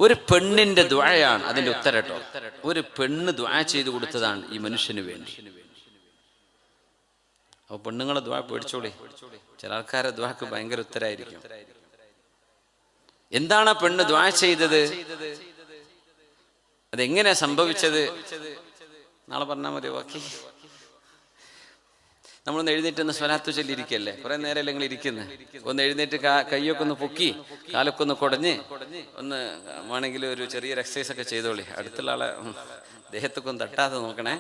ഒരു പെണ്ണിന്റെ ദുആയാണ് അതിന്റെ ഉത്തരം കേട്ടോ. ഒരു പെണ്ണ് ദുആ ചെയ്തു കൊടുത്തതാണ് ഈ മനുഷ്യന് വേണ്ടി. അപ്പൊ പെണ്ണുങ്ങളെ ദുആ പേടിച്ചോളി. ചില ആൾക്കാരെ ദുആക്ക് ഭയങ്കര ഉത്തരായിരിക്കും. എന്താണ് പെണ്ണ് ദുആ ചെയ്തത്? അതെങ്ങനെയാ സംഭവിച്ചത്? നാളെ പറഞ്ഞാൽ മതി. ബാക്കി നമ്മളൊന്ന് എഴുന്നേറ്റ് ഒന്ന് സ്വലാത്ത് ചൊല്ലിയിരിക്കല്ലേ, കുറെ നേരം നിങ്ങൾ ഇരിക്കുന്നത്. ഒന്ന് എഴുന്നേറ്റ് കൈയൊക്കെ ഒന്ന് പൊക്കി കാലൊക്കെ ഒന്ന് കുടഞ്ഞ് ഒന്ന് വേണമെങ്കിൽ ഒരു ചെറിയൊരു എക്സസൈസ് ഒക്കെ ചെയ്തോളി. അടുത്തുള്ള ആളെ ദേഹത്തൊക്കെ ഒന്ന് തട്ടാതെ നോക്കണേ.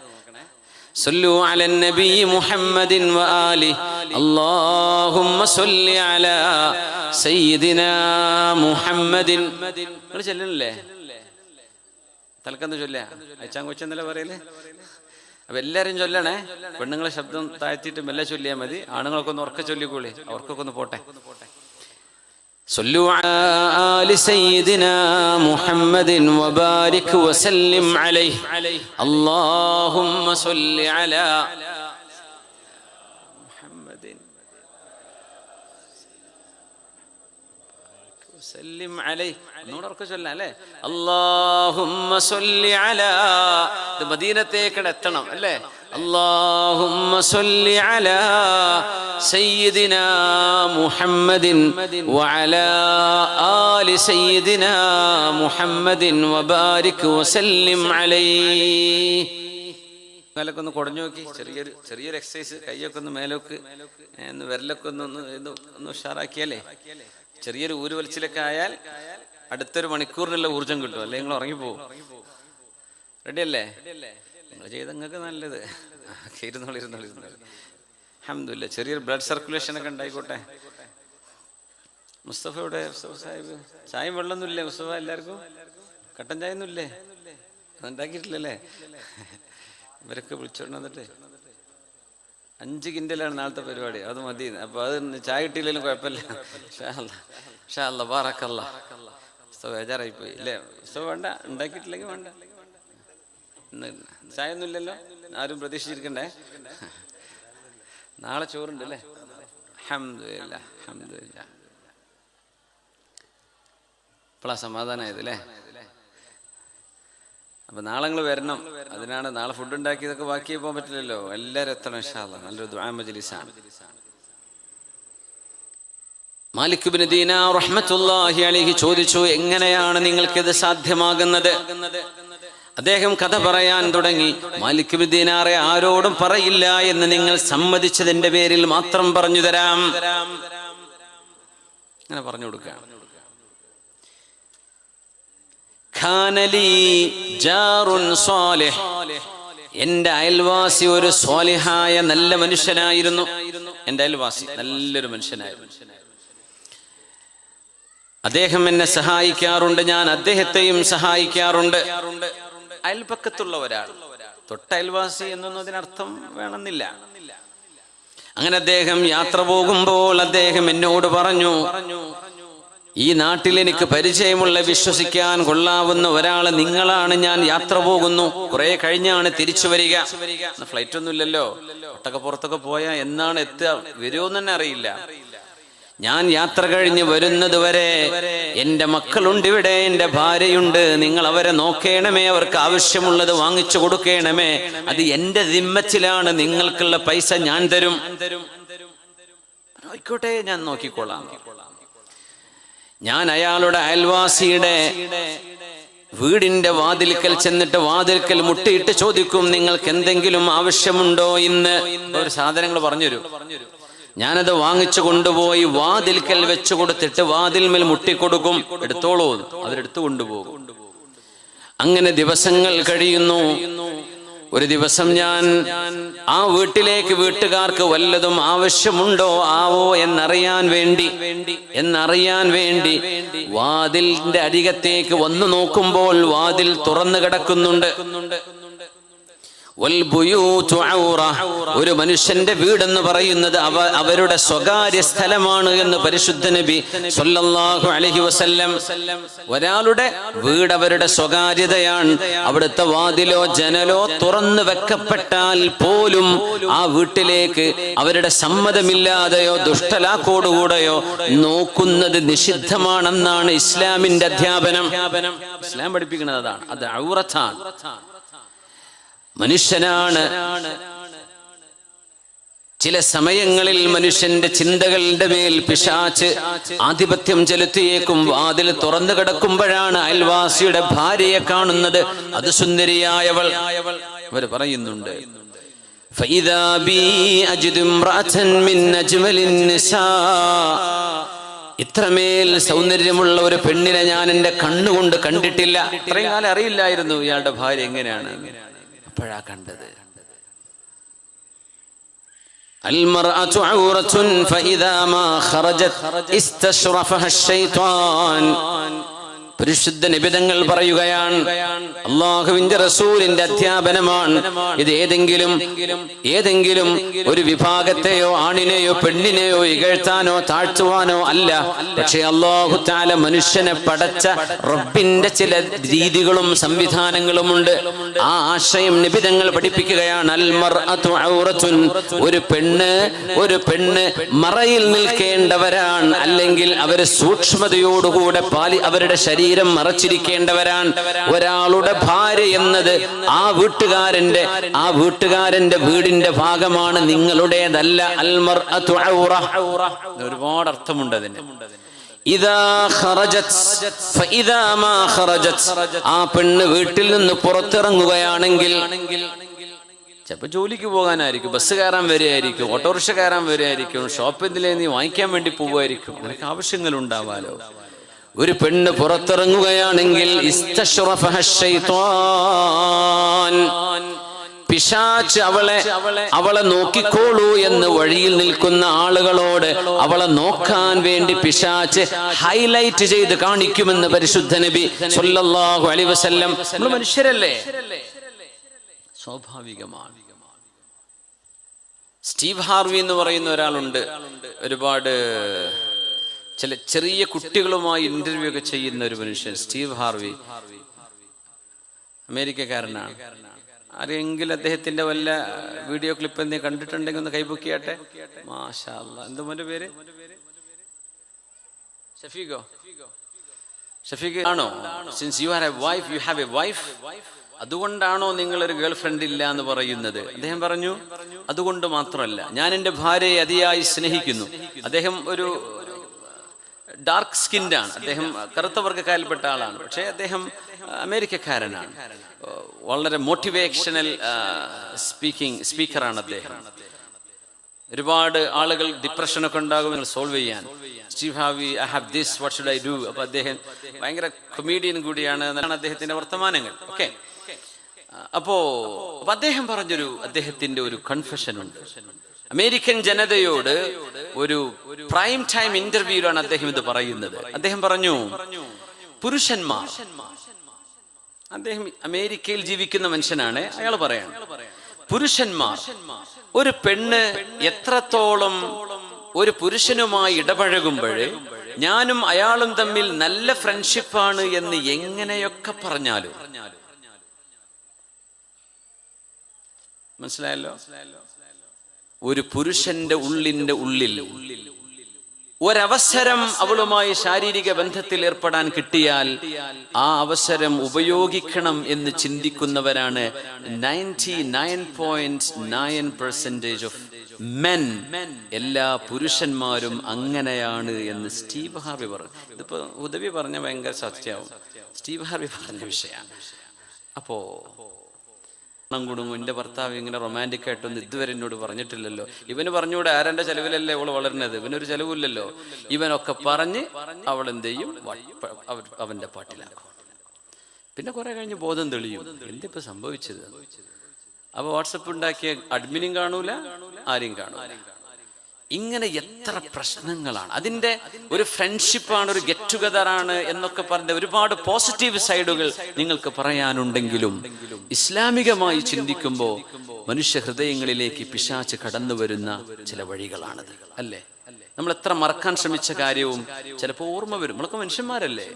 സല്ലു അലൻ നബി മുഹമ്മദിൻ വആലി അല്ലാഹുമ്മ സല്ലി അലാ സയ്യിദിനാ മുഹമ്മദിൻ. നിങ്ങൾ ചൊല്ലണില്ലേ? തൽക്കന്ന് ചൊല്ലുക. അയച്ചാൻ കൊച്ചെന്നല്ലേ പറയല്. അപ്പൊ എല്ലാരും ചൊല്ലണേ. പെണ്ണുങ്ങളെ ശബ്ദം താഴ്ത്തിയിട്ട് മെല്ലെ ചൊല്ലിയാൽ മതി. ആണുങ്ങളൊക്കെ ഒന്ന് ഉറക്കെ ചൊല്ലിക്കോളി, അവർക്കൊക്കെ ഒന്ന് പോട്ടെ. സല്ലു അലാ ആലി സയ്യിദിനാ മുഹമ്മദിൻ വബാരിക് വസല്ലിം അലൈഹി അല്ലാഹുമ്മ സല്ലി അലാ മുഹമ്മദിൻ വസല്ലിം അലൈഹി. ഒന്നുകൂടെ ഉറക്കെ ചൊല്ലാം അല്ലേ? അല്ലാഹുമ്മ സല്ലി അലാ. ഇത് മദീനത്തേക്ക് എത്തണം അല്ലേ? അല്ലാഹുമ്മ സല്ലി അലാ സയ്യിദിനാ മുഹമ്മദിൻ വഅലാ ആലി സയ്യിദിനാ മുഹമ്മദിൻ വബാരിക് വസല്ലിം അലൈഹി. മേലൊക്കെ ഒന്ന് കുടഞ്ഞു നോക്കി. ചെറിയൊരു എക്സസൈസ്. കൈയൊക്കെ ഒന്ന് മേലോക്ക് വിരലൊക്കെ ഒന്ന് ഉഷാറാക്കിയാലേ, ചെറിയൊരു ഊരുവലിച്ചിലൊക്കെ ആയാൽ അടുത്തൊരു മണിക്കൂറിനുള്ള ഊർജം കിട്ടും. അല്ലെങ്കിൽ നിങ്ങൾ ഉറങ്ങിപ്പോവും. റെഡിയല്ലേ? നിങ്ങൾ ചെയ്ത നിങ്ങൾക്ക് നല്ലത്. ഇരുന്നോളി. അൽഹംദുലില്ലാ. ചെറിയൊരു ബ്ലഡ് സർക്കുലേഷൻ ഒക്കെ ഉണ്ടായിക്കോട്ടെ. മുസ്തഫയുടെ സാഹിബ് ചായയും വെള്ളമൊന്നുമില്ലേ മുസ്തഫ? എല്ലാവർക്കും കട്ടൻ ചായ ഒന്നുമില്ലേ? അതുണ്ടാക്കിയിട്ടില്ലല്ലേ? ഇവരൊക്കെ വിളിച്ചോണ്ട് വന്നിട്ട് 5 കിൻഡലാണ് നാളത്തെ പരിപാടി. അത് മതി. അപ്പൊ അത് ചായ കിട്ടിയില്ലെങ്കിലും കുഴപ്പമില്ല. ഇൻഷാ അല്ലാഹ് ബാറക്കല്ലാഹ്. ബേജാറായി പോയി അല്ലേ? വേണ്ട, ഉണ്ടാക്കിയിട്ടില്ലെങ്കിൽ വേണ്ട. ചായ ഒന്നും ഇല്ലല്ലോ, ആരും പ്രതീക്ഷിച്ചിരിക്കണ്ടേ. നാളെ ചോറുണ്ട് അല്ലേ? അൽഹംദുലില്ലാ. ഇപ്പോഴാ സമാധാനമായത് അല്ലേ? അപ്പൊ നാളെ നിങ്ങൾ വരണം. അതിനാണ് നാളെ ഫുഡ് ഉണ്ടാക്കിയതൊക്കെ ബാക്കി പോകാൻ പറ്റില്ലല്ലോ. എല്ലാവരും എത്തണം ഇൻഷാ അല്ലാഹ്. നല്ലൊരു ദുആ മജ്ലിസാണ്. മാലിക് ഇബ്നു ദീനാർ റഹ്മത്തുള്ളാഹി അലൈഹി ചോദിച്ചു, എങ്ങനെയാണ് നിങ്ങൾക്കിത് സാധ്യമാകുന്നത്? അദ്ദേഹം കഥ പറയാൻ തുടങ്ങി. മാലിക് ഇബ്നു ദീനാറെ ആരോടും പറയില്ല എന്ന് നിങ്ങൾ സമ്മതിച്ചതിന്റെ പേരിൽ മാത്രം പറഞ്ഞു തരാം. അങ്ങനെ പറഞ്ഞു കൊടുക്കുകയാണ്. എന്റെ അയൽവാസി ഒരു സ്വാലിഹായ നല്ല മനുഷ്യനായിരുന്നു. എന്റെ അയൽവാസി നല്ലൊരു മനുഷ്യനായിരുന്നു. അദ്ദേഹം എന്നെ സഹായിക്കാറുണ്ട്, ഞാൻ അദ്ദേഹത്തെയും സഹായിക്കാറുണ്ട്. അയൽപക്കത്തുള്ള ഒരാൾ, തൊട്ടയൽവാസി എന്നൊന്നും അതിനർത്ഥം വേണമെന്നില്ല. അങ്ങനെ അദ്ദേഹം യാത്ര പോകുമ്പോൾ അദ്ദേഹം എന്നോട് പറഞ്ഞു, ഈ നാട്ടിൽ എനിക്ക് പരിചയമുള്ള വിശ്വസിക്കാൻ കൊള്ളാവുന്ന ഒരാള് നിങ്ങളാണ്. ഞാൻ യാത്ര പോകുന്നു, കുറെ കഴിഞ്ഞാണ് തിരിച്ചു വരിക. ഫ്ലൈറ്റ് ഒന്നും ഇല്ലല്ലോ, ഒട്ടൊക്കെ പുറത്തൊക്കെ പോയാൽ എന്നാണ് എത്തുക, വരുമോന്ന് തന്നെ അറിയില്ല. ഞാൻ യാത്ര കഴിഞ്ഞ് വരുന്നത് വരെ എന്റെ മക്കളുണ്ട് ഇവിടെ, എന്റെ ഭാര്യയുണ്ട്. നിങ്ങൾ അവരെ നോക്കേണമേ, അവർക്ക് ആവശ്യമുള്ളത് വാങ്ങിച്ചു കൊടുക്കണമേ. അത് എന്റെ ദിമ്മത്തിലാണ്, നിങ്ങൾക്കുള്ള പൈസ ഞാൻ തരും. ആയിക്കോട്ടെ, ഞാൻ നോക്കിക്കോളാം. ഞാൻ അയാളുടെ അയൽവാസിയുടെ വീടിന്റെ വാതിൽക്കൽ ചെന്നിട്ട് വാതിൽക്കൽ മുട്ടിയിട്ട് ചോദിക്കും, നിങ്ങൾക്ക് എന്തെങ്കിലും ആവശ്യമുണ്ടോ ഇന്ന്? ഒരു സാധനങ്ങൾ പറഞ്ഞുതരും. ഞാനത് വാങ്ങിച്ചു കൊണ്ടുപോയി വാതിൽക്കൽ വെച്ചു കൊടുത്തിട്ട് വാതിൽമേൽ മുട്ടിക്കൊടുക്കും. എടുത്തോളൂ, അതിലെടുത്തു കൊണ്ടുപോകും. അങ്ങനെ ദിവസങ്ങൾ കഴിയുന്നു. ഒരു ദിവസം ഞാൻ ആ വീട്ടിലേക്ക്, വീട്ടുകാർക്ക് വല്ലതും ആവശ്യമുണ്ടോ ആവോ എന്നറിയാൻ വേണ്ടി വാതിലിന്റെ അരികത്തേക്ക് വന്നു നോക്കുമ്പോൾ വാതിൽ തുറന്നു കിടക്കുന്നുണ്ട്. ഒരു മനുഷ്യന്റെ വീടെന്ന് പറയുന്നത് അവരുടെ സ്വകാര്യ സ്ഥലമാണ് എന്ന് പരിശുദ്ധ നബി സല്ലല്ലാഹു അലൈഹി വസല്ലം. ഒരാളുടെ വീട് അവരുടെ സ്വകാര്യതയാണ്. അവിടുത്തെ വാതിലോ ജനലോ തുറന്നു വെക്കപ്പെട്ടാൽ പോലും ആ വീട്ടിലേക്ക് അവരുടെ സമ്മതമില്ലാതെയോ ദുഷ്ടലാക്കോടുകൂടെയോ നോക്കുന്നത് നിഷിദ്ധമാണെന്നാണ് ഇസ്ലാമിന്റെ അധ്യാപനം. ഇസ്ലാം പഠിപ്പിക്കുന്നത് അതാണ്. അത് ഔറത്താണ്. മനുഷ്യനാണ്. ചില സമയങ്ങളിൽ മനുഷ്യന്റെ ചിന്തകളുടെ മേൽ പിശാച് ആധിപത്യം ചെലുത്തിയേക്കും. വാതിൽ തുറന്നു കിടക്കുമ്പോഴാണ് അയൽവാസിയുടെ ഭാര്യയെ കാണുന്നത്. അത് സുന്ദരിയായവൾ. അവർ പറയുന്നുണ്ട്, فإذا بي أجد امرأة من أجمل النساء. ഇത്രമേൽ സൗന്ദര്യമുള്ള ഒരു പെണ്ണിനെ ഞാൻ എൻ്റെ കണ്ണുകൊണ്ട് കണ്ടിട്ടില്ല. ഇത്രയും കാലം അറിയില്ലായിരുന്നു ഇയാളുടെ ഭാര്യ എങ്ങനെയാണ്. അപ്പോഴാ കണ്ടത്. المرأة عورة فإذا ما خرجت استشرفها الشيطان. പരിശുദ്ധ നിബിധങ്ങൾ പറയുകയാണ്, അല്ലാഹുവിന്റെ റസൂലിന്റെ അധ്യാപനമാണ് ഇത്. ഏതെങ്കിലും ഒരു വിഭാഗത്തെയോ ആണിനെയോ പെണ്ണിനെയോ ഇകഴ്ത്താനോ താഴ്ത്തുവാനോ അല്ല. പക്ഷേ അല്ലാഹു തആല മനുഷ്യനെ പടച്ച റബ്ബിന്റെ ചില രീതികളും സംവിധാനങ്ങളുമുണ്ട്. ആ ആശയം നിബിധങ്ങൾ പഠിപ്പിക്കുകയാണ്. അൽ മർഅതു ഔറത്തുൻ. ഒരു പെണ്ണ് മറയിൽ നിൽക്കേണ്ടവരാണ്. അല്ലെങ്കിൽ അവർ സൂക്ഷ്മതയോടുകൂടെ അവരുടെ ശരീരം മറച്ചിരിക്കേണ്ടവരാണ്. ഒരാളുടെ ഭാര്യ എന്നത് ആ വീട്ടുകാരന്റെ വീടിന്റെ ഭാഗമാണ്, നിങ്ങളുടേതല്ല. അൽ മർഅതു ഔറ. ഒരുപാട് അർത്ഥമുണ്ട് അതിന്. ഇദാ ഖറജത് ഫഇദാ മാ ഖറജത്. ആ പെണ്ണ് വീട്ടിൽ നിന്ന് പുറത്തിറങ്ങുകയാണെങ്കിൽ, ചിലപ്പോൾ ജോലിക്ക് പോകാനായിരിക്കും, ബസ് കയറാൻ വരികയായിരിക്കും, ഓട്ടോറിക്ഷ കയറാൻ വരികയായിരിക്കും, ഷോപ്പിൽ നീ വാങ്ങിക്കാൻ വേണ്ടി പോവുമായിരിക്കും. നിനക്ക് ആവശ്യങ്ങൾ ഉണ്ടാവാലോ. ഒരു പെണ്ണ് പുറത്തിറങ്ങുകയാണെങ്കിൽ പിശാച് അവളെ നോക്കിക്കോളൂ എന്ന് വഴിയിൽ നിൽക്കുന്ന ആളുകളോട് അവളെ നോക്കാൻ വേണ്ടി പിശാച് ഹൈലൈറ്റ് ചെയ്ത് കാണിക്കുമെന്ന് പരിശുദ്ധ നബി സല്ലല്ലാഹു അലൈഹി വസല്ലം. നമ്മൾ മനുഷ്യരല്ലേ, സ്വാഭാവികമാണ്. സ്റ്റീവ് ഹാർവി എന്ന് പറയുന്ന ഒരാളുണ്ട്. ഒരുപാട് ചെറിയ കുട്ടികളുമായി ഇന്റർവ്യൂ ഒക്കെ ചെയ്യുന്ന ഒരു മനുഷ്യൻ. സ്റ്റീവ് ഹാർവി അമേരിക്കക്കാരനാണ്. ആരെങ്കിലും അദ്ദേഹത്തിന്റെ വല്ല വീഡിയോ ക്ലിപ്പ് എന്തെങ്കിലും കണ്ടിട്ടുണ്ടെങ്കിൽ ഒന്ന് കൈപൊക്കിയാട്ടെ. മാഷാ അല്ലാഹ്. എന്താ മോന്റെ പേര്? ഷഫീഖ് ആണോ? Since you have A wife, അതുകൊണ്ടാണോ നിങ്ങളൊരു ഗേൾ ഫ്രണ്ട് ഇല്ല എന്ന് പറയുന്നത്? അദ്ദേഹം പറഞ്ഞു, അതുകൊണ്ട് മാത്രമല്ല, ഞാൻ എൻ്റെ ഭാര്യയെ അതിയായി സ്നേഹിക്കുന്നു. അദ്ദേഹം ഒരു ഡാർക്ക് സ്കിൻഡ് ആണ്. അദ്ദേഹം കറുത്ത വർഗ്ഗക്കാരിൽപ്പെട്ട ആളാണ്. പക്ഷേ അദ്ദേഹം അമേരിക്കക്കാരനാണ്. വളരെ മോട്ടിവേഷണൽ സ്പീക്കറാണ് അദ്ദേഹം. ഒരുപാട് ആളുകൾ ഡിപ്രഷനൊക്കെ ഉണ്ടാകും സോൾവ് ചെയ്യാൻ. Steve Harvey, I have this, what should I do? അപ്പൊ അദ്ദേഹം ഭയങ്കര കൊമീഡിയൻ കൂടിയാണ് എന്നാണ് അദ്ദേഹത്തിന്റെ വർത്തമാനങ്ങൾ. ഓക്കെ. അപ്പോ അദ്ദേഹം അദ്ദേഹത്തിന്റെ ഒരു കൺഫെഷൻ ഉണ്ട്. അമേരിക്കൻ ജനതയോട് ഒരു പ്രൈം ടൈം ഇന്റർവ്യൂലാണ് അദ്ദേഹം ഇത് പറയുന്നത്. അദ്ദേഹം പറഞ്ഞു, പുരുഷന്മാർ, അദ്ദേഹം അമേരിക്കയിൽ ജീവിക്കുന്ന മനുഷ്യനാണ്, അയാൾ പറയാണ്, പുരുഷന്മാർ, ഒരു പെണ്ണ് എത്രത്തോളം ഒരു പുരുഷനുമായി ഇടപഴകുമ്പോൾ ഞാനും അയാളും തമ്മിൽ നല്ല ഫ്രണ്ട്ഷിപ്പാണ് എന്ന് എങ്ങനെയൊക്കെ പറഞ്ഞാലും, മനസ്സിലായല്ലോ, ഒരു പുരുഷന്റെ ഉള്ളിൽ ഒരവസരം അവളുമായി ശാരീരിക ബന്ധത്തിൽ ഏർപ്പെടാൻ കിട്ടിയാൽ ആ അവസരം ഉപയോഗിക്കണം എന്ന് ചിന്തിക്കുന്നവരാണ് 99.9% ഓഫ് മെൻ. എല്ലാ പുരുഷന്മാരും അങ്ങനെയാണ് എന്ന് സ്റ്റീവ് ഹാർവി പറഞ്ഞു. ഇതിപ്പോ ഉദവി പറഞ്ഞ ഭയങ്കര സത്യമാവും. സ്റ്റീവ് ഹാർവി പറഞ്ഞ വിഷയമാണ്. അപ്പോ കുടുങ്ങും, എന്റെ ഭർത്താവ് ഇങ്ങനെ റൊമാൻറ്റിക് ആയിട്ടൊന്നും ഇതുവരെ എന്നോട് പറഞ്ഞിട്ടില്ലല്ലോ. ഇവന് പറഞ്ഞുകൂടെ, ആരന്റെ ചെലവിലല്ലേ അവള് വളരുന്നത്, ഇവനൊരു ചെലവില്ലല്ലോ. ഇവനൊക്കെ പറഞ്ഞ് അവൾ എന്ത് ചെയ്യും, അവന്റെ പാട്ടിലാക്കും. പിന്നെ കുറെ കഴിഞ്ഞ് ബോധം തെളിയും, എന്തിപ്പോ സംഭവിച്ചത്. അപ്പൊ വാട്സപ്പ് ഉണ്ടാക്കിയ അഡ്മിനും കാണൂല, ആരെയും കാണൂല. ഇങ്ങനെ എത്ര പ്രശ്നങ്ങളാണ്. അതിൻ്റെ ഒരു ഫ്രണ്ട്ഷിപ്പാണ്, ഒരു ഗെറ്റ് ടുഗദറാണ് എന്നൊക്കെ പറഞ്ഞ ഒരുപാട് പോസിറ്റീവ് സൈഡുകൾ നിങ്ങൾക്ക് പറയാനുണ്ടെങ്കിലും ഇസ്ലാമികമായി ചിന്തിക്കുമ്പോൾ മനുഷ്യ ഹൃദയങ്ങളിലേക്ക് പിശാച് കടന്നു വരുന്ന ചില വഴികളാണത്, അല്ലേ? നമ്മൾ എത്ര മറക്കാൻ ശ്രമിച്ച കാര്യവും ചിലപ്പോൾ ഓർമ്മ വരും. നമ്മളൊക്കെ മനുഷ്യന്മാരല്ലേ?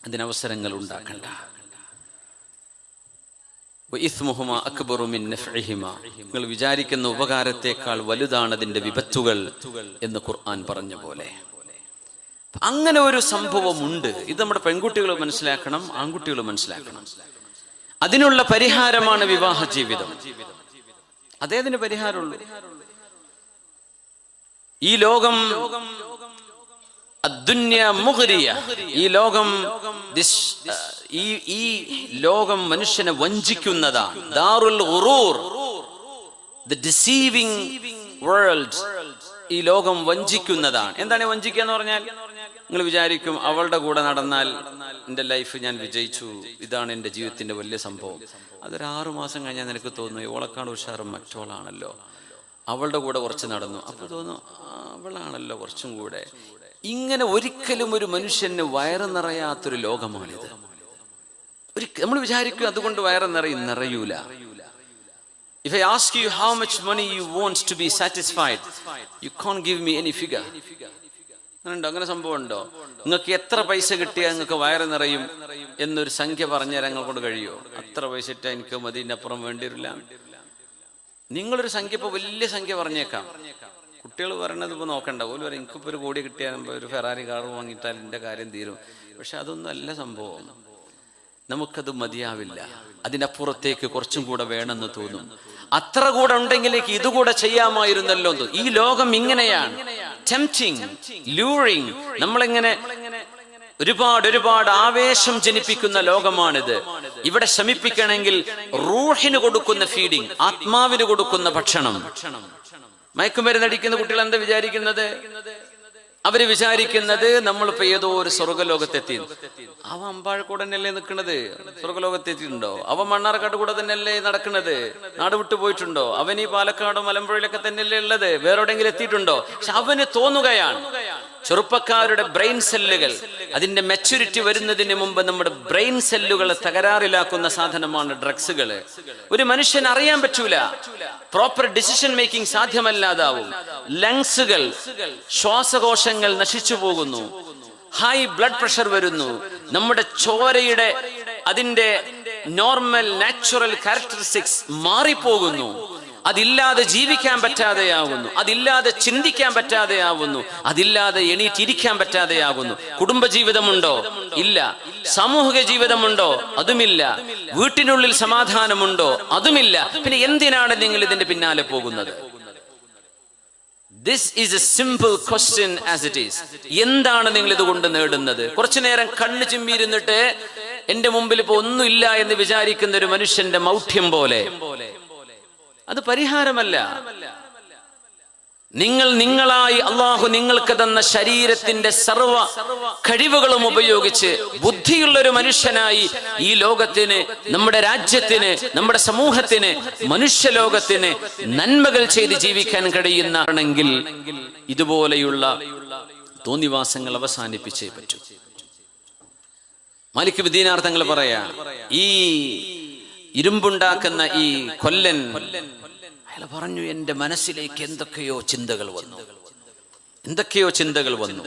അതിനവസരങ്ങൾ ഉണ്ടാക്കണ്ട. നിങ്ങൾ വിചാരിക്കുന്ന ഉപകാരത്തെക്കാൾ വലുതാണ് അതിന്റെ വിപത്തുകൾ എന്ന് ഖുർആൻ പറഞ്ഞ പോലെ. അങ്ങനെ ഒരു സംഭവമുണ്ട്. ഇത് നമ്മുടെ പെൺകുട്ടികൾ മനസ്സിലാക്കണം, ആൺകുട്ടികൾ മനസ്സിലാക്കണം. അതിനുള്ള പരിഹാരമാണ് വിവാഹ ജീവിതം. അതേതിന് പരിഹാരമുള്ളൂ. ഈ ലോകം ഈ ലോകം മനുഷ്യനെ വഞ്ചിക്കുന്നതാണ്. ദാറുൽ ഗുറൂർ, ദി ഡിസീവിംഗ് വേൾഡ്. ഈ ലോകം വഞ്ചിക്കുന്നതാണ്. എന്താണ് വഞ്ചിക്കുക എന്ന് പറഞ്ഞാൽ? നിങ്ങൾ വിചാരിക്കും അവളുടെ കൂടെ നടന്നാൽ എൻ്റെ ലൈഫ് ഞാൻ വിജയിച്ചു, ഇതാണ് എൻ്റെ ജീവിതത്തിന്റെ വലിയ സംഭവം. അതൊരു 6 മാസം കഴിഞ്ഞാൽ നിനക്ക് തോന്നുന്നു ഇവളെക്കാൾ ഉഷാറും മറ്റോളാണല്ലോ. അവളുടെ കൂടെ കുറച്ച് നടന്നു, അപ്പോൾ തോന്നുന്നു അവളാണല്ലോ കുറച്ചും കൂടെ. ഇങ്ങനെ ഒരിക്കലും ഒരു മനുഷ്യന് വയറ് നിറയാത്തൊരു ലോകമാണിത്. നമ്മൾ വിചാരിക്കും അതുകൊണ്ട് വയറ് നിറയൂല. If I ask you how much money you want to be satisfied, you can't give me any figure. അങ്ങനെ സംഭവം ഉണ്ടോ? നിങ്ങൾക്ക് എത്ര പൈസ കിട്ടിയാൽ നിങ്ങൾക്ക് വയറ് നിറയും എന്നൊരു സംഖ്യ പറഞ്ഞുതരാൻ നിങ്ങൾ കൊണ്ട് കഴിയുമോ? അത്ര പൈസ ഇട്ടാൽ എനിക്ക് മതിനപ്പുറം വേണ്ടി വരില്ല. നിങ്ങളൊരു സംഖ്യ, ഇപ്പോൾ വലിയ സംഖ്യ പറഞ്ഞേക്കാം. കുട്ടികൾ പറയണത് ഇപ്പോൾ നോക്കണ്ട. പോലും പറയും എനിക്കിപ്പോൾ 1 കോടി കിട്ടിയാൽ ഒരു ഫെറാറി കാർ വാങ്ങിയിട്ടാൽ എൻ്റെ കാര്യം തീരും. പക്ഷെ അതൊന്നും അല്ല സംഭവം. നമുക്കത് മതിയാവില്ല. അതിനപ്പുറത്തേക്ക് കുറച്ചും കൂടെ വേണമെന്ന് തോന്നും. അത്ര കൂടെ ഉണ്ടെങ്കിലേക്ക് ഇതുകൂടെ ചെയ്യാമായിരുന്നല്ലോ. ഈ ലോകം ഇങ്ങനെയാണ്, ടെംപ്റ്റിംഗ്, ലൂറിംഗ്. നമ്മളിങ്ങനെ ഒരുപാട് ആവേശം ജനിപ്പിക്കുന്ന ലോകമാണിത്. ഇവിടെ ശമിപ്പിക്കണമെങ്കിൽ റൂഹിന് കൊടുക്കുന്ന ഫീഡിങ്, ആത്മാവിന് കൊടുക്കുന്ന ഭക്ഷണം. മയക്കുമരുന്നടിക്കുന്ന കുട്ടികൾ എന്താ വിചാരിക്കുന്നത്? അവര് വിചാരിക്കുന്നത് നമ്മളിപ്പോ ഏതോ ഒരു സ്വർഗ്ഗലോകത്തെത്തി. അവൻ അമ്പാഴക്കൂടെ തന്നെയല്ലേ നിൽക്കുന്നത്? സ്വർഗ്ഗലോകത്തെത്തിയിട്ടുണ്ടോ? അവൻ മണ്ണാർക്കാട് കൂടെ തന്നെയല്ലേ നടക്കുന്നത്? നാട് വിട്ടു പോയിട്ടുണ്ടോ? അവൻ ഈ പാലക്കാടും മലമ്പുഴയിലൊക്കെ തന്നെയല്ലേ ഉള്ളത്? വേറെ എവിടെയെങ്കിലും എത്തിയിട്ടുണ്ടോ? പക്ഷെ അവന് തോന്നുകയാണ്. ചെറുപ്പക്കാരുടെ ബ്രെയിൻ സെല്ലുകൾ, അതിന്റെ മെച്യൂരിറ്റി വരുന്നതിന് മുമ്പ് നമ്മുടെ ബ്രെയിൻ സെല്ലുകളെ തകരാറിലാക്കുന്ന സാധനമാണ് ഡ്രഗ്സുകൾ. ഒരു മനുഷ്യൻ അറിയാൻ പറ്റൂല, പ്രോപ്പർ ഡിസിഷൻ മേക്കിംഗ് സാധ്യമല്ലാതാവും. ലങ്സുകൾ, ശ്വാസകോശങ്ങൾ നശിച്ചു പോകുന്നു. ഹൈ ബ്ലഡ് പ്രഷർ വരുന്നു. നമ്മുടെ ചോരയുടെ അതിന്റെ നോർമൽ നാച്ചുറൽ ക്യാരക്ടറിസ്റ്റിക്സ് മാറിപ്പോകുന്നു. അതില്ലാതെ ജീവിക്കാൻ പറ്റാതെയാകുന്നു. അതില്ലാതെ ചിന്തിക്കാൻ പറ്റാതെയാവുന്നു. അതില്ലാതെ എണീറ്റിരിക്കാൻ പറ്റാതെയാകുന്നു. കുടുംബജീവിതമുണ്ടോ? ഇല്ല. സാമൂഹിക ജീവിതമുണ്ടോ? അതുമില്ല. വീട്ടിനുള്ളിൽ സമാധാനമുണ്ടോ? അതുമില്ല. പിന്നെ എന്തിനാണ് നിങ്ങൾ ഇതിന്റെ പിന്നാലെ പോകുന്നത്? This is a simple question as it is. എന്താണ് നിങ്ങൾ ഇതുകൊണ്ട് നേടുന്നത്? കുറച്ചു നേരം കണ്ണ് ചിമ്മിയിരുന്നിട്ട് എന്റെ മുമ്പിൽ ഇപ്പൊ ഒന്നുമില്ല എന്ന് വിചാരിക്കുന്ന ഒരു മനുഷ്യന്റെ മൗഢ്യം പോലെ. അത് പരിഹാരമല്ല. നിങ്ങളായി അള്ളാഹു നിങ്ങൾക്ക് തന്ന ശരീരത്തിന്റെ സർവ കഴിവുകളും ഉപയോഗിച്ച് ബുദ്ധിയുള്ള ഒരു മനുഷ്യനായി ഈ ലോകത്തിന്, നമ്മുടെ രാജ്യത്തിന്, നമ്മുടെ സമൂഹത്തിന്, മനുഷ്യലോകത്തിന് നന്മകൾ ചെയ്ത് ജീവിക്കാൻ കഴിയുന്നതാണെങ്കിൽ ഇതുപോലെയുള്ള തോന്നിവാസങ്ങൾ അവസാനിപ്പിച്ചേ പറ്റൂ. മാലിക് ബിൻ ദീനാർ തങ്ങൾ പറയാ, ഈ ഇരുമ്പുണ്ടാക്കുന്ന ഈ കൊല്ലൻ അയാൾ പറഞ്ഞു, എന്റെ മനസ്സിലേക്ക് എന്തൊക്കെയോ ചിന്തകൾ വന്നു.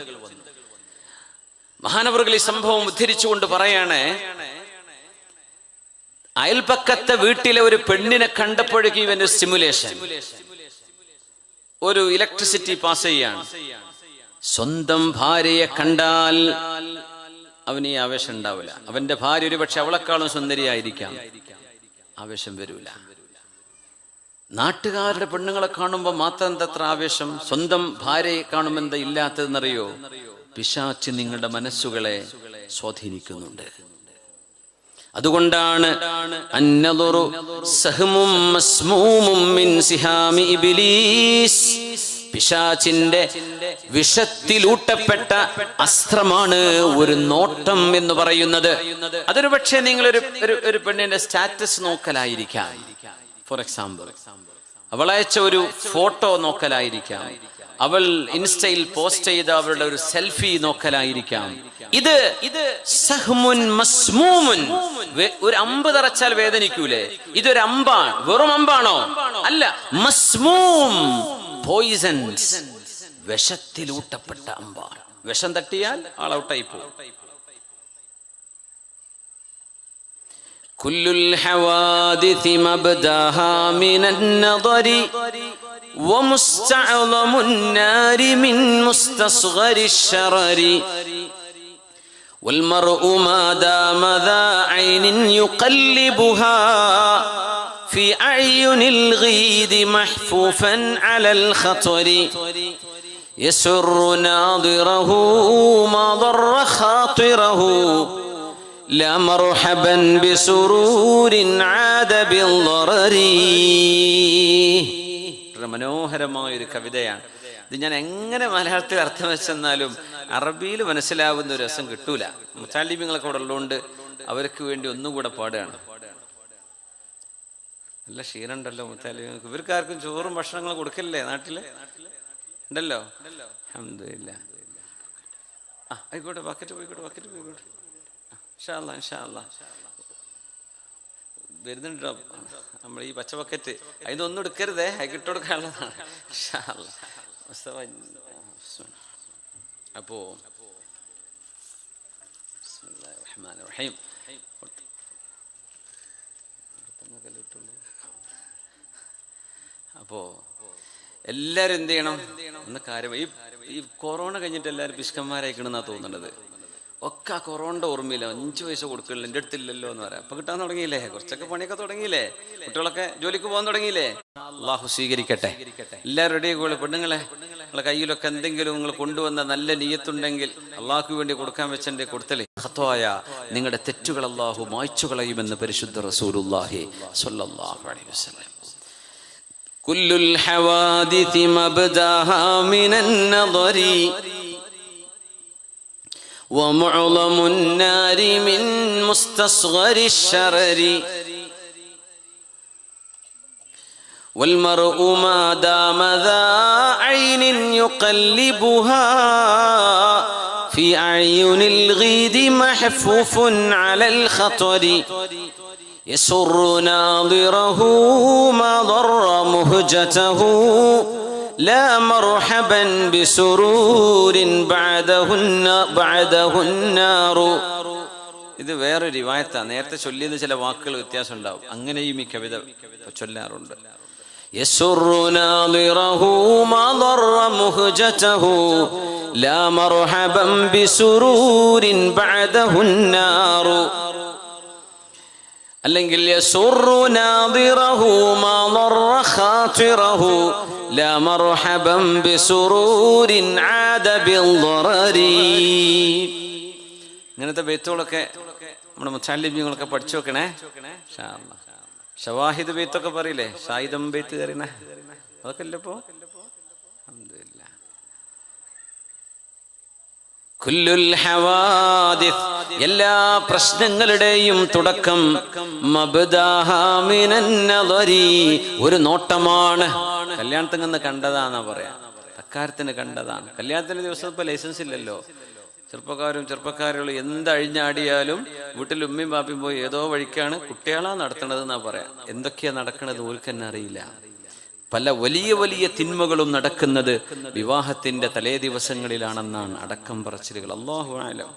മഹാനവറുകൾ ഈ സംഭവം ഉദ്ധരിച്ചുകൊണ്ട് പറയാണ്, അയൽപക്കത്തെ വീട്ടിലെ ഒരു പെണ്ണിനെ കണ്ടപ്പോഴേക്കും ഇവന്റെ സ്റ്റിമുലേഷൻ, ഒരു ഇലക്ട്രിസിറ്റി പാസ് ചെയ്യാണ്. സ്വന്തം ഭാര്യയെ കണ്ടാൽ അവന് ഈ ആവേശം ഉണ്ടാവില്ല. അവന്റെ ഭാര്യ ഒരു പക്ഷെ അവളെക്കാളും സുന്ദരിയായിരിക്കാം, ആവേശം വരൂല. നാട്ടുകാരുടെ പെണ്ണുങ്ങളെ കാണുമ്പോൾ മാത്രം എന്തത്ര ആവേശം, സ്വന്തം ഭാര്യയെ കാണുമ്പോൾ എന്താ ഇല്ലാത്തതെന്നറിയോ? പിശാച് നിങ്ങളുടെ മനസ്സുകളെ സ്വാധീനിക്കുന്നുണ്ട്. അതുകൊണ്ടാണ് അന്നദുറു സഹ്മും മസ്മൂമും മിൻ സിഹാമി ഇബ്ലീസ്, പിശാചിന്റെ വിഷത്തിലൂട്ടപ്പെട്ട അസ്ത്രമാണ് ഒരു നോട്ടം എന്ന് പറയുന്നത്. അതൊരു പക്ഷേ നിങ്ങളൊരു പെണ്ണിന്റെ സ്റ്റാറ്റസ് നോക്കലായിരിക്കാം. ഫോർ എക്സാമ്പിൾ, അവൾ അയച്ച ഒരു ഫോട്ടോ നോക്കലായിരിക്കാം, അവൾ ഇൻസ്റ്റയിൽ പോസ്റ്റ് ചെയ്ത അവളുടെ ഒരു സെൽഫി നോക്കലായിരിക്കാം. ഇത് സഹ്മുൻ മസ്മൂമുൻ, ഒരു അമ്പ് തറച്ചാൽ വേദനിക്കൂലേ? ഇതൊരു അമ്പാണ്. വെറും അമ്പാണോ? അല്ല, മസ്മൂം, പോയിസൺസ്, വിഷത്തിലൂട്ടപ്പെട്ട അമ്പാണ്. വിഷം തട്ടിയാൽ ആൾ ഔട്ടായി പോകും. കുല്ലുൽ ഹവാദിഥി മബ്ദാഹാ മിനൻ നദരി വമുസ്തഅളമുൻ നാരി മിൻ മുസ്തസ്ഗരിശ് ശറരി വൽമർഉ മാ ദാമ ദാ ഐനിൻ യുഖല്ലിബുഹാ ഫി അയ്യുനിൽ ഗീദി മഹ്ഫൂഫൻ അലൽ ഖത്രി യസുറു നാദിറഹു മാ ദറ ഖാതിറഹു ലാ മർഹബൻ ബിസുറൂരിൻ ആദ ബിൽദറരി. മനോഹരമായൊരു കവിതയാണ് ഇത്. ഞാൻ എങ്ങനെ മലയാളത്തിൽ അർത്ഥം വെച്ചെന്നാലും അറബിയിൽ മനസ്സിലാവുന്ന ഒരു രസം കിട്ടൂല. മുത്താലിബിങ്ങളൊക്കെ അവിടെ ഉള്ളതുകൊണ്ട് അവർക്ക് വേണ്ടി ഒന്നുകൂടെ പാടുകയാണ്. നല്ല ക്ഷീണുണ്ടല്ലോ മുത്താലിബിങ്ങൾക്ക്. ഇവർക്കാർക്കും ചോറും ഭക്ഷണങ്ങളും കൊടുക്കില്ലേ നാട്ടില്? ഉണ്ടല്ലോ, അൽഹംദുലില്ലാ. ആയിക്കോട്ടെ, ബക്കറ്റ് പോയിക്കോട്ടെ. ഇൻഷാ അല്ലാഹ്, ഇൻഷാ അല്ലാഹ് വരുന്നുണ്ടോ നമ്മൾ ഈ പച്ച ബക്കറ്റ്? അതിനൊന്നും എടുക്കരുതേ, അതിട്ട് കൊടുക്കാനുള്ളതാണ്. ഇൻഷാ അല്ലാഹ്. അപ്പോ ബിസ്മില്ലാഹിർ റഹ്മാനിർ റഹീം. അപ്പോ എല്ലാരും എന്ത് ചെയ്യണം? ഒന്ന് കാര്യം, ഈ കൊറോണ കഴിഞ്ഞിട്ട് എല്ലാരും പിശുക്കന്മാരായിക്കണെന്നാ തോന്നുന്നത്. ഒക്കെ ആ കൊറോണയുടെ ഓർമ്മയില്ല. 5 പൈസ കൊടുക്കില്ല, എൻ്റെ അടുത്തില്ലല്ലോ എന്ന് പറയാം. അപ്പൊ കിട്ടാൻ തുടങ്ങിയില്ലേ? കുറച്ചൊക്കെ പണിയൊക്കെ തുടങ്ങിയില്ലേ? കുട്ടികളൊക്കെ ജോലിക്ക് പോകാൻ തുടങ്ങിയില്ലേ? അള്ളാഹു സ്വീകരിക്കട്ടെ. എല്ലാവരും റെഡി ആയിക്കോളൂ. പെണ്ണുങ്ങളെ, നിങ്ങളെ കയ്യിലൊക്കെ എന്തെങ്കിലും നിങ്ങൾ കൊണ്ടുവന്ന നല്ല നിയ്യത്തുണ്ടെങ്കിൽ അള്ളാഹുക്ക് വേണ്ടി കൊടുക്കാൻ വെച്ചെന്റെ കൊടുത്തലേ. ഖത്വായ, നിങ്ങളുടെ തെറ്റുകൾ അള്ളാഹു മായ്ച്ചു കളയുമെന്ന് പരിശുദ്ധ റസൂലുള്ളാഹി സ്വല്ലല്ലാഹു അലൈഹി വസല്ലം. കുല്ലുൽ ഹവാദിഥി മബ്ദാഹാ മിനൻ നദരി ومعظم النار من مستصغر الشرر والمرء ما دام ذا عين يقلبها في أعين الغيد محفوف على الخطر يسر ناظره ما ضر مهجته لا مرحبا بسرور بعده النار. ഇത് വേറെ റിവായത്താണ്. നേരത്തെ ചൊല്ലിയത് ചില വാക്കുകൾ വ്യത്യാസം ഉണ്ടാവും. അങ്ങനെയും ഈ കവിത ചൊല്ലാറുണ്ട്. യസുറു നാദിറഹു മാ ضر മുഹ്ജതഹു ലാ മർഹബൻ ബിസുറൂരിൻ ബഅദഹു النار. അല്ലെങ്കിൽ യസുറു നാദിറഹു മാ ضر ഖാതിറഹു ലാ മർഹബൻ ബിസുറൂരിൻ ആദ ബിൽദറരി. ഇങ്ങനത്തെ ബെയ്ത്തുകളൊക്കെ നമ്മുടെ മുത്താലിബിങ്ങളൊക്കെ പഠിച്ചു വെക്കണേ. ഷവാഹിദ് ബെയ്ത്തൊക്കെ പറയില്ലേ? ഷാഹിദം ബെയ്ത്ത് കയറിണേ, അതൊക്കെ അല്ലേ ഇപ്പോ? അൽഹംദുലില്ലാ. കുല്ലുൽ ഹവാദിസ്, എല്ലാ പ്രശ്നങ്ങളുടെയും തുടക്കം മബ്ദാഹാ മിനൻ നദരി, ഒരു നോട്ടമാണ്. കല്യാണത്തിൽ നിന്ന് കണ്ടതാന്നാ പറയാ. തക്കാരത്തിന് കണ്ടതാണ്. കല്യാണത്തിന്റെ ദിവസം ഇപ്പൊ ലൈസൻസ് ഇല്ലല്ലോ. ചെറുപ്പക്കാരും എന്തഴിഞ്ഞാടിയാലും വീട്ടിൽ ഉമ്മയും ബാപ്പയും പോയി ഏതോ വഴിക്കാണ് കുട്ടികളാ നടത്തണത് എന്നാ പറയാ. എന്തൊക്കെയാ നടക്കണത് ഓർക്ക് തന്നെ അറിയില്ല. പല വലിയ വലിയ തിന്മകളും നടക്കുന്നത് വിവാഹത്തിന്റെ തലേ ദിവസങ്ങളിലാണെന്നാണ് അടക്കം പറച്ചിലുകൾ. അല്ലാഹു അഅലം.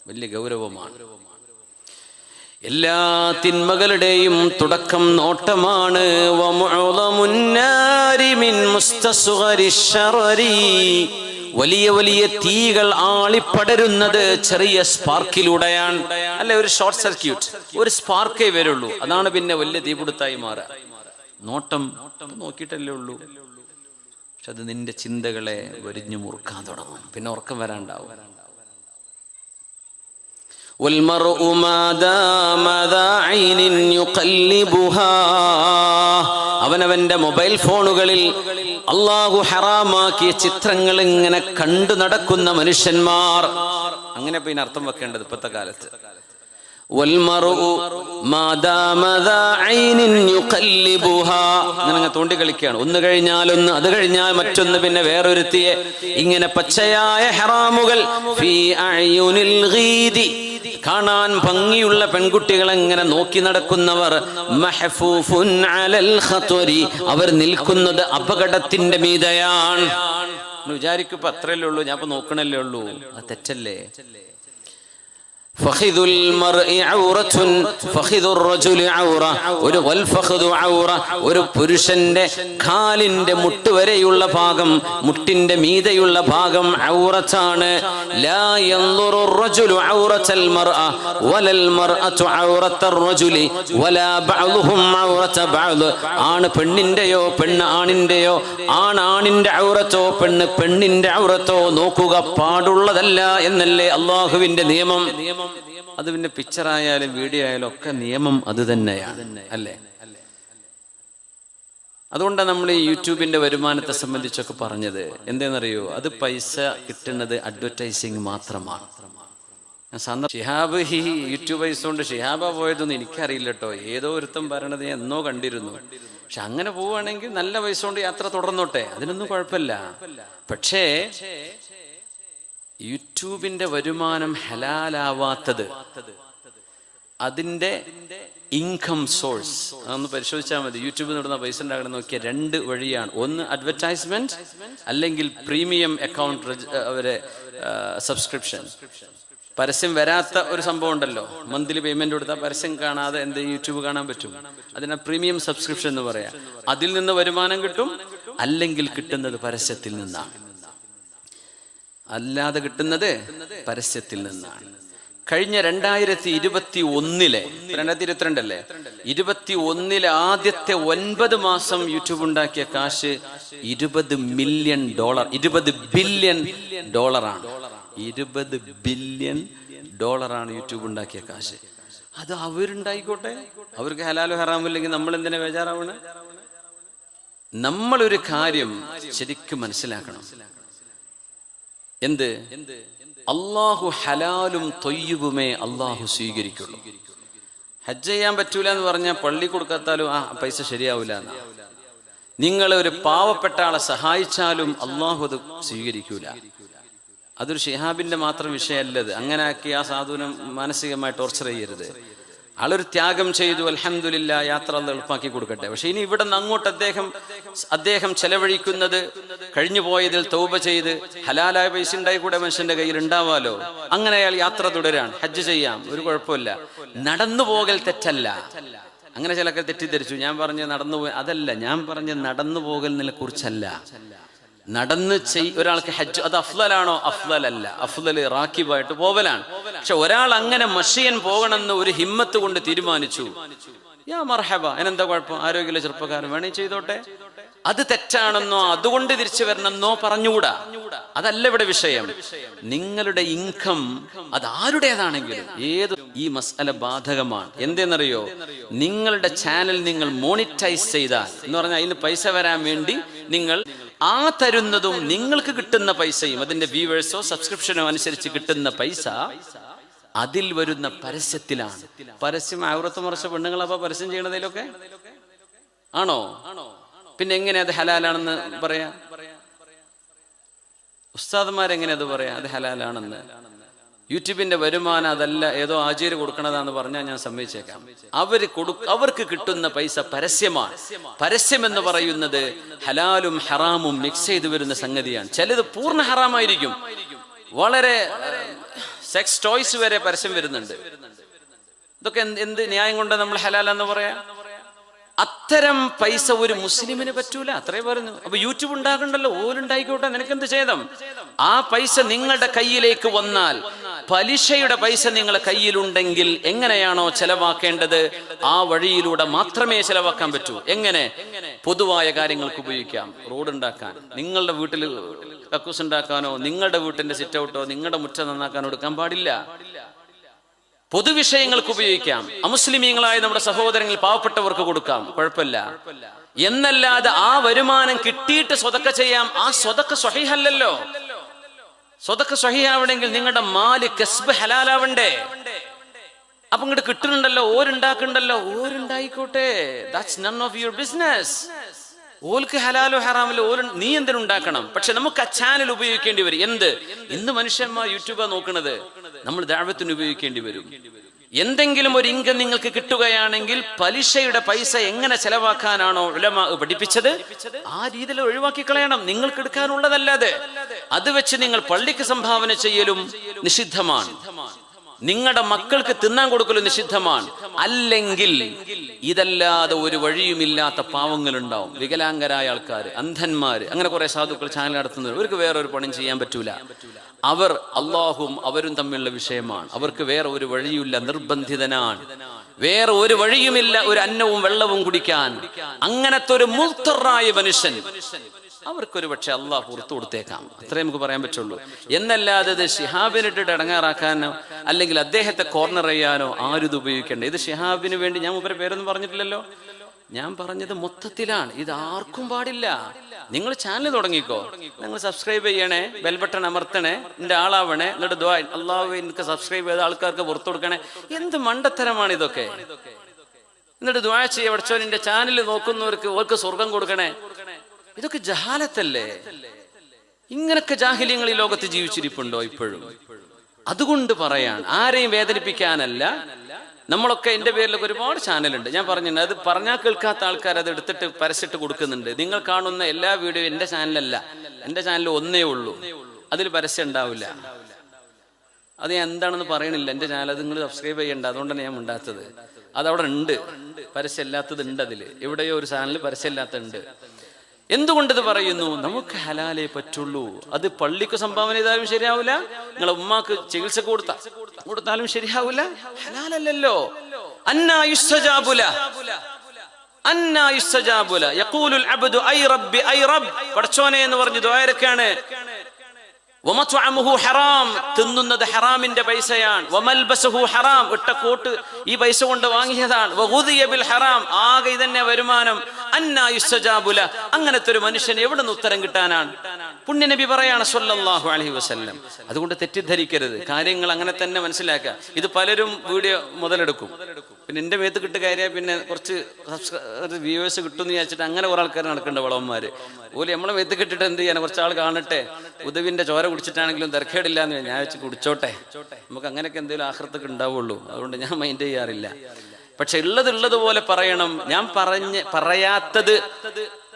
വലിയ ഗൗരവമാണ്. എല്ലാ തിന്മകളുടെയും തുടക്കം നോട്ടമാണ്. വലിയ വലിയ തീകൾ ആളിപ്പടരുന്നത് ചെറിയ സ്പാർക്കിലൂടെയാണ്. അല്ലെ, ഒരു ഷോർട്ട് സർക്യൂട്ട്, ഒരു സ്പാർക്കേ വരുള്ളൂ. അതാണ് പിന്നെ വലിയ തീപിടുത്തായി മാറുക. നോട്ടം നോക്കിയിട്ടല്ലേ ഉള്ളൂ. പക്ഷെ അത് നിന്റെ ചിന്തകളെ വരിഞ്ഞു മുറുക്കാൻ തുടങ്ങും. പിന്നെ ഉറക്കം വരാണ്ടാവും. والمرء ما دام ذا عين يقلبها, അവനവന്റെ മൊബൈൽ ഫോണുകളിൽ അള്ളാഹു ഹറാമാക്കിയ ചിത്രങ്ങൾ ഇങ്ങനെ കണ്ടു നടക്കുന്ന മനുഷ്യന്മാർ. അങ്ങനെ പിന്നെ അർത്ഥം വെക്കേണ്ടത് ഇപ്പോഴത്തെ കാലത്ത്. അങ്ങനെ തോണ്ടി കളിക്കുകയാണ്. ഒന്ന് കഴിഞ്ഞാൽ ഒന്ന്, അത് കഴിഞ്ഞാൽ മറ്റൊന്ന്, പിന്നെ വേറൊരുത്തിയെ. ഇങ്ങനെ പച്ചയായ ഹറാമുകൾ കാണാൻ ഭംഗിയുള്ള പെൺകുട്ടികൾ എങ്ങനെ നോക്കി നടക്കുന്നവർ. അവർ നിൽക്കുന്നത് അപകടത്തിന്റെ മീതയാണ്. വിചാരിക്കും ഇപ്പൊ അത്രയല്ലേ ഉള്ളൂ, ഞാൻ ഇപ്പൊ നോക്കണല്ലേ ഉള്ളൂ. അത് തെറ്റല്ലേ? ഒരു പുരുഷന്റെ കാലിന്റെ മുട്ട് വരെയുള്ള ഭാഗം, മുട്ടിന്റെ മീതെയുള്ള ഭാഗം ഔറത്താണ്. ആണ് പെണ്ണിന്റെയോ പെണ്ണ് ആണിന്റെയോ, ആണിന്റെ ഔറത്തോ പെണ്ണ് പെണ്ണിന്റെ ഔറത്തോ നോക്കുക പാടുള്ളതല്ല എന്നല്ലേ അള്ളാഹുവിന്റെ നിയമം. അത് പിന്നെ പിക്ചർ ആയാലും വീഡിയോ ആയാലും ഒക്കെ നിയമം അത് തന്നെയാണ്, അല്ലേ? അതുകൊണ്ടാണ് നമ്മൾ ഈ യൂട്യൂബിന്റെ വരുമാനത്തെ സംബന്ധിച്ചൊക്കെ പറഞ്ഞത്. എന്താണെന്നറിയോ? അത് പൈസ കിട്ടുന്നത് അഡ്വർടൈസിങ് മാത്രമാണ്. ഷിഹാബ് ഈ യൂട്യൂബ് പൈസ കൊണ്ട് ഷിഹാബ പോയതൊന്നും എനിക്കറിയില്ല കേട്ടോ. ഏതോ ഒരുത്തം പറയണത് ഞാൻ എന്നോ കണ്ടിരുന്നു. പക്ഷെ അങ്ങനെ പോവുകയാണെങ്കിൽ നല്ല പൈസ കൊണ്ട് യാത്ര തുടർന്നോട്ടെ, അതിനൊന്നും കുഴപ്പമില്ല. പക്ഷേ യൂട്യൂബിന്റെ വരുമാനം ഹലാലാവാത്തത്, അതിന്റെ ഇൻകം സോഴ്സ് അതൊന്ന് പരിശോധിച്ചാൽ മതി. യൂട്യൂബിൽ നിന്നിടുന്ന പൈസ ഉണ്ടാക്കണം നോക്കിയാൽ രണ്ട് വഴിയാണ്. ഒന്ന് അഡ്വർടൈസ്മെന്റ്, അല്ലെങ്കിൽ പ്രീമിയം അക്കൗണ്ട് അവരെ സബ്സ്ക്രിപ്ഷൻ. പരസ്യം വരാത്ത ഒരു സംഭവം ഉണ്ടല്ലോ, മന്ത്ലി പേയ്മെന്റ് കൊടുത്താൽ പരസ്യം കാണാതെ എന്ത് യൂട്യൂബ് കാണാൻ പറ്റും. അതിനെ പ്രീമിയം സബ്സ്ക്രിപ്ഷൻ എന്ന് പറയാം. അതിൽ നിന്ന് വരുമാനം കിട്ടും, അല്ലെങ്കിൽ കിട്ടുന്നത് പരസ്യത്തിൽ നിന്നാണ്. അല്ലാതെ കിട്ടുന്നത് പരസ്യത്തിൽ നിന്നാണ്. കഴിഞ്ഞ 2021 2022 അല്ലേ, 2021 ആദ്യത്തെ 9 മാസം യൂട്യൂബ് ഉണ്ടാക്കിയ കാശ് $20 മില്യൺ, $20 ബില്യൺ ആണ്. $20 ബില്യൺ യൂട്യൂബ് ഉണ്ടാക്കിയ കാശ്. അത് അവരുണ്ടായിക്കോട്ടെ, അവർക്ക് ഹലാലോ ഹറാമോ ഇല്ലെങ്കിൽ നമ്മൾ എന്തിനാ ബേജാറാവണ? നമ്മളൊരു കാര്യം ശരിക്കും മനസ്സിലാക്കണം. എന്ത്? അള്ളാഹു ഹലാലും തൊയ്യുബുമേ അള്ളാഹു സ്വീകരിക്കുള്ളൂ. ഹജ്ജ് ചെയ്യാൻ പറ്റൂല എന്ന് പറഞ്ഞാൽ പള്ളി കൊടുക്കാത്താലും ആ പൈസ ശരിയാവില്ല എന്നാ. നിങ്ങൾ ഒരു പാവപ്പെട്ട ആളെ സഹായിച്ചാലും അള്ളാഹു അത് സ്വീകരിക്കൂല. അതൊരു ഷിഹാബിന്റെ മാത്രം വിഷയമല്ലത്. അങ്ങനെ ആക്കി ആ സാധുവിനെ മാനസികമായി ടോർച്ചർ ചെയ്യരുത്. ആളൊരു ത്യാഗം ചെയ്തു, അൽഹംദുലില്ലാ, യാത്ര അത് എളുപ്പാക്കി കൊടുക്കട്ടെ. പക്ഷെ ഇനി ഇവിടെ നിന്ന് അങ്ങോട്ട് അദ്ദേഹം ചെലവഴിക്കുന്നത് കഴിഞ്ഞു പോയതിൽ തൗബ ചെയ്ത് ഹലാലായ പൈസ ഉണ്ടായി കൂടെ മനുഷ്യന്റെ കയ്യിൽ ഉണ്ടാവാലോ. അങ്ങനെ അയാൾ യാത്ര തുടരാൻ, ഹജ്ജ് ചെയ്യാം, ഒരു കുഴപ്പമില്ല. നടന്നു പോകൽ തെറ്റല്ല. അങ്ങനെ ചിലക്കെ തെറ്റിദ്ധരിച്ചു. ഞാൻ പറഞ്ഞ നടന്നു പോയി, അതല്ല ഞാൻ പറഞ്ഞ നടന്നു പോകലിനെ കുറിച്ചല്ല. നടന്ന് ഒരാൾക്ക് ഹജ്ജ് അത് അഫ്ളലാണോ? അഫ്ളലല്ല. അഫ്ളല് റാക്കിബായിട്ട് പോവലാണ്. പക്ഷെ ഒരാൾ അങ്ങനെ മഷിയൻ പോകണമെന്ന് ഒരു ഹിമ്മത്ത് കൊണ്ട് തീരുമാനിച്ചു, യാ മർഹബ, അതിനെന്താ കുഴപ്പം? ആരോഗ്യമുള്ള ചെറുപ്പക്കാരൻ വേണേ ചെയ്തോട്ടെ. അത് തെറ്റാണെന്നോ അതുകൊണ്ട് തിരിച്ചു വരണമെന്നോ പറഞ്ഞുകൂടാ. അതല്ല ഇവിടെ വിഷയം. നിങ്ങളുടെ ഇൻകം അത് ആരുടേതാണെങ്കിലും ഈ മസ്അല ബാധകമാണ്. എന്തെന്നറിയോ? നിങ്ങളുടെ ചാനൽ നിങ്ങൾ മോണിറ്റൈസ് ചെയ്താൽ എന്ന് പറഞ്ഞാൽ അതിന് പൈസ വരാൻ വേണ്ടി നിങ്ങൾ ആ തരുന്നതും നിങ്ങൾക്ക് കിട്ടുന്ന പൈസയും, അതിന്റെ വ്യൂവേഴ്സോ സബ്സ്ക്രിപ്ഷനോ അനുസരിച്ച് കിട്ടുന്ന പൈസ അതിൽ വരുന്ന പരസ്യത്തിലാണ്. പരസ്യം ഔറത്ത് മറച്ച പെണ്ണുങ്ങളപ്പോ പരസ്യം ചെയ്യണതിലൊക്കെ ആണോ? പിന്നെ എങ്ങനെ അത് ഹലാലാണെന്ന് പറയാ? ഉസ്താദന്മാരെങ്ങനെ അത് പറയാ അത് ഹലാലാണെന്ന്? യൂട്യൂബിന്റെ വരുമാനം അതല്ല, ഏതോ ആചാര്യ കൊടുക്കണതാന്ന് പറഞ്ഞാൽ ഞാൻ സമ്മതിച്ചേക്കാം. അവർക്ക് കിട്ടുന്ന പൈസ പരസ്യമാണ്. പരസ്യം എന്ന് പറയുന്നത് ഹലാലും ഹറാമും മിക്സ് ചെയ്ത് വരുന്ന സംഗതിയാണ്. ചിലത് പൂർണ്ണ ഹറാമായിരിക്കും. വളരെ സെക്സ് ടോയ്സ് വരെ പരസ്യം വരുന്നുണ്ട്. ഇതൊക്കെ എന്ത് ന്യായം കൊണ്ട് നമ്മൾ ഹലാലെന്ന് പറയാ? അത്തരം പൈസ ഒരു മുസ്ലിമിന് പറ്റൂല, അത്രേ പറഞ്ഞു. അപ്പൊ യൂട്യൂബ് ഉണ്ടാകണ്ടല്ലോ, ഓലുണ്ടായിക്കോട്ടെ, നിനക്കെന്ത് ചെയ്തം? ആ പൈസ നിങ്ങളുടെ കയ്യിലേക്ക് വന്നാൽ, പലിശയുടെ പൈസ നിങ്ങളുടെ കയ്യിലുണ്ടെങ്കിൽ എങ്ങനെയാണോ ചെലവാക്കേണ്ടത് ആ വഴിയിലൂടെ മാത്രമേ ചെലവാക്കാൻ പറ്റൂ. എങ്ങനെ? പൊതുവായ കാര്യങ്ങൾക്ക് ഉപയോഗിക്കാം. റോഡ് ഉണ്ടാക്കാൻ, നിങ്ങളുടെ വീട്ടിൽ കക്കൂസ് ഉണ്ടാക്കാനോ, നിങ്ങളുടെ വീട്ടിന്റെ സിറ്റ് ഔട്ടോ, നിങ്ങളുടെ മുറ്റം നന്നാക്കാനോ എടുക്കാൻ പാടില്ല. പൊതുവിഷയങ്ങൾക്ക് ഉപയോഗിക്കാം. അമുസ്ലിമീങ്ങളായ നമ്മുടെ സഹോദരങ്ങൾ പാവപ്പെട്ടവർക്ക് കൊടുക്കാം, കുഴപ്പമില്ല. എന്നല്ലാതെ ആ വരുമാനം കിട്ടിയിട്ട് സ്വതക്ക ചെയ്യാം. ആ സ്വതക്ക സ്വഹീഹല്ലല്ലോ. സ്വതക്ക സ്വഹീഹാവണമെങ്കിൽ നിങ്ങളുടെ മാല് കസ്ബ് ഹലാലാവണ്ടേ? അപ്പൊ ഇങ്ങോട്ട് കിട്ടുന്നുണ്ടല്ലോ, ഓരുണ്ടാക്കുന്നുണ്ടല്ലോ, ഓരുണ്ടായിക്കോട്ടെ, that's none of your business. ഓൽക്ക് ഹലാലോ ഹറാമല്ലോ, നീ എന്തിനുണ്ടാക്കണം. പക്ഷെ നമുക്ക് ആ ചാനൽ ഉപയോഗിക്കേണ്ടി വരും. ഇന്ന് മനുഷ്യന്മാർ യൂട്യൂബാ നോക്കുന്നത്, നമ്മൾ ദഅവത്തിന് ഉപയോഗിക്കേണ്ടി വരും. എന്തെങ്കിലും ഒരു ഇൻകം നിങ്ങൾക്ക് കിട്ടുകയാണെങ്കിൽ പലിശയുടെ പൈസ എങ്ങനെ ചെലവാക്കാനാണോ ഉലമാ പഠിപ്പിച്ചത്, ആ രീതിയിൽ ഒഴിവാക്കി കളയണം. നിങ്ങൾക്ക് എടുക്കാനുള്ളതല്ലാതെ അത് വെച്ച് നിങ്ങൾ പള്ളിക്ക് സംഭാവന ചെയ്യലും നിഷിദ്ധമാണ്. നിങ്ങളുടെ മക്കൾക്ക് തിന്നാൻ കൊടുക്കലും നിഷിദ്ധമാണ്. അല്ലെങ്കിൽ ഇതല്ലാതെ ഒരു വഴിയുമില്ലാത്ത പാവങ്ങളുണ്ടാവും, വികലാംഗരായ ആൾക്കാർ, അന്ധന്മാര്, അങ്ങനെ കുറെ സാധുക്കൾ ചാനൽ നടത്തുന്നവർ. അവർക്ക് വേറെ ഒരു പണിയും ചെയ്യാൻ പറ്റൂല. അവർ അള്ളാഹും അവരും തമ്മിലുള്ള വിഷയമാണ്. അവർക്ക് വേറെ ഒരു വഴിയുമില്ല, നിർബന്ധിതനാണ്. വേറെ ഒരു വഴിയുമില്ല ഒരു അന്നവും വെള്ളവും കുടിക്കാൻ. അങ്ങനത്തെ ഒരു മുൽത്തറായ മനുഷ്യൻ, അവർക്കൊരു പക്ഷെ അള്ളാഹ് പുറത്തു കൊടുത്തേക്കാം. അത്രേ നമുക്ക് പറയാൻ പറ്റുള്ളൂ. എന്നല്ലാതെ ഇത് ഷിഹാബിനിട്ടിട്ട് ഇടങ്ങാറാക്കാനോ അല്ലെങ്കിൽ അദ്ദേഹത്തെ കോർണർ ചെയ്യാനോ ആരും ഇത് ഉപയോഗിക്കേണ്ട. ഇത് ഷിഹാബിന് വേണ്ടി ഞാൻ ഇവരുടെ പേരൊന്നും പറഞ്ഞിട്ടില്ലല്ലോ. ഞാൻ പറഞ്ഞത് മൊത്തത്തിലാണ്. ഇത് ആർക്കും പാടില്ല. നിങ്ങൾ ചാനൽ തുടങ്ങിക്കോ, നിങ്ങൾ സബ്സ്ക്രൈബ് ചെയ്യണേ, ബെൽ ബട്ടൺ അമർത്തണേ, എന്റെ ആളാവണേ, എന്നിട്ട് ദുആ അല്ലാഹു എനിക്ക് സബ്സ്ക്രൈബ് ചെയ്ത ആൾക്കാർക്ക് പുറത്തു കൊടുക്കണേ. എന്ത് മണ്ടത്തരമാണ് ഇതൊക്കെ. എന്നിട്ട് ദുആ ചെയ്യ, പഠിച്ചോൻ എന്റെ ചാനൽ നോക്കുന്നവർക്ക് ഓർക്ക് സ്വർഗം കൊടുക്കണേ. ഇതൊക്കെ ജഹാലത്തല്ലേ. ഇങ്ങനൊക്കെ ജാഹിലിയങ്ങൾ ഈ ലോകത്ത് ജീവിച്ചിരിപ്പുണ്ടോ ഇപ്പോഴും? അതുകൊണ്ട് പറയാൻ, ആരെയും വേദനിപ്പിക്കാനല്ല. നമ്മളൊക്കെ എൻ്റെ പേരിലൊക്കെ ഒരുപാട് ചാനലുണ്ട്. ഞാൻ പറഞ്ഞിട്ടുണ്ട്, അത് പറഞ്ഞാൽ കേൾക്കാത്ത ആൾക്കാർ അത് എടുത്തിട്ട് പരസ്യമിട്ട് കൊടുക്കുന്നുണ്ട്. നിങ്ങൾ കാണുന്ന എല്ലാ വീഡിയോയും എൻ്റെ ചാനലല്ല, എൻ്റെ ചാനൽ ഒന്നേ ഉള്ളൂ, അതിൽ പരസ്യം ഉണ്ടാവില്ല. അത് ഞാൻ എന്താണെന്ന് പറയണില്ല. എൻ്റെ ചാനൽ അത് നിങ്ങൾ സബ്സ്ക്രൈബ് ചെയ്യേണ്ട, അതുകൊണ്ടാണ് ഞാൻ ഉണ്ടാത്തത്. അതവിടെ ഉണ്ട്, പരസ്യം ഇല്ലാത്തത് ഉണ്ട്. അതിൽ എവിടെയോ ഒരു ചാനൽ പരസ്യം ഇല്ലാത്തതുണ്ട്. എന്തുകൊണ്ടത് പറയുന്നു? നമുക്ക് ഹലാലേ പറ്റുള്ളൂ. അത് പള്ളിക്ക് സംഭാവന ചെയ്താലും ശരിയാവില്ല, നിങ്ങളെ ഉമ്മാക്ക് ചികിത്സ കൊടുത്താലും ശരിയാവില്ല. ഹലാലല്ലല്ലോ. അന്നാ യുസ്തജാബുല, അന്നാ യുസ്തജാബുല യഖൂലുൽ അബ്ദു ഐ റബ്ബി ഐ റബ്ബ്, പടച്ചോനെ എന്ന് പറഞ്ഞു ദുആയിരക്കാണ്. വമത്അമുഹു ഹറാം, തിന്നുന്നത് ഹറാമിന്റെ പൈസയാണ്. വമൽബസുഹു ഹറാം, ഇട്ട കോട്ട് ഈ പൈസ കൊണ്ട് വാങ്ങിയതാണ്. വഗുദിയ ബിൽ ഹറാം, ആകെ ഇതന്നെ വരുമാനം. അന്നാ യുസ്തജാബുല, അങ്ങനത്തെ ഒരു മനുഷ്യന് എവിടെ നിന്ന് ഉത്തരം കിട്ടാനാണ്? പുണ്യനബി പറയാണ് സ്വല്ലല്ലാഹു അലൈഹി വസല്ലം. അതുകൊണ്ട് തെറ്റിദ്ധരിക്കരുത്, കാര്യങ്ങൾ അങ്ങനെ തന്നെ മനസ്സിലാക്കുക. ഇത് പലരും വീഡിയോ മുതലെടുക്കും, പിന്നെ എന്റെ മേത്ത് കിട്ടു കയറിയാൽ പിന്നെ കുറച്ച് വ്യൂവേഴ്സ് കിട്ടുമെന്ന് വിചാരിച്ചിട്ട് അങ്ങനെ കുറെ ആൾക്കാർ നടക്കേണ്ട വളവന്മാര്. ഓല് നമ്മളെ മേത്ത് കിട്ടിട്ട് എന്ത് ചെയ്യാൻ, കുറച്ച് ആൾ കാണട്ടെ, ഉദവിന്റെ ചോര കുടിച്ചിട്ടാണെങ്കിലും തിരക്കേടില്ല എന്ന് ഞാൻ വെച്ച് കുടിച്ചോട്ടെ, നമുക്ക് അങ്ങനെയൊക്കെ എന്തെങ്കിലും ആഹൃത്തൊക്കെ ഉണ്ടാവുള്ളൂ. അതുകൊണ്ട് ഞാൻ മൈൻഡ് ചെയ്യാറില്ല. പക്ഷെ ഉള്ളതുപോലെ പറയണം. ഞാൻ പറയാത്തത്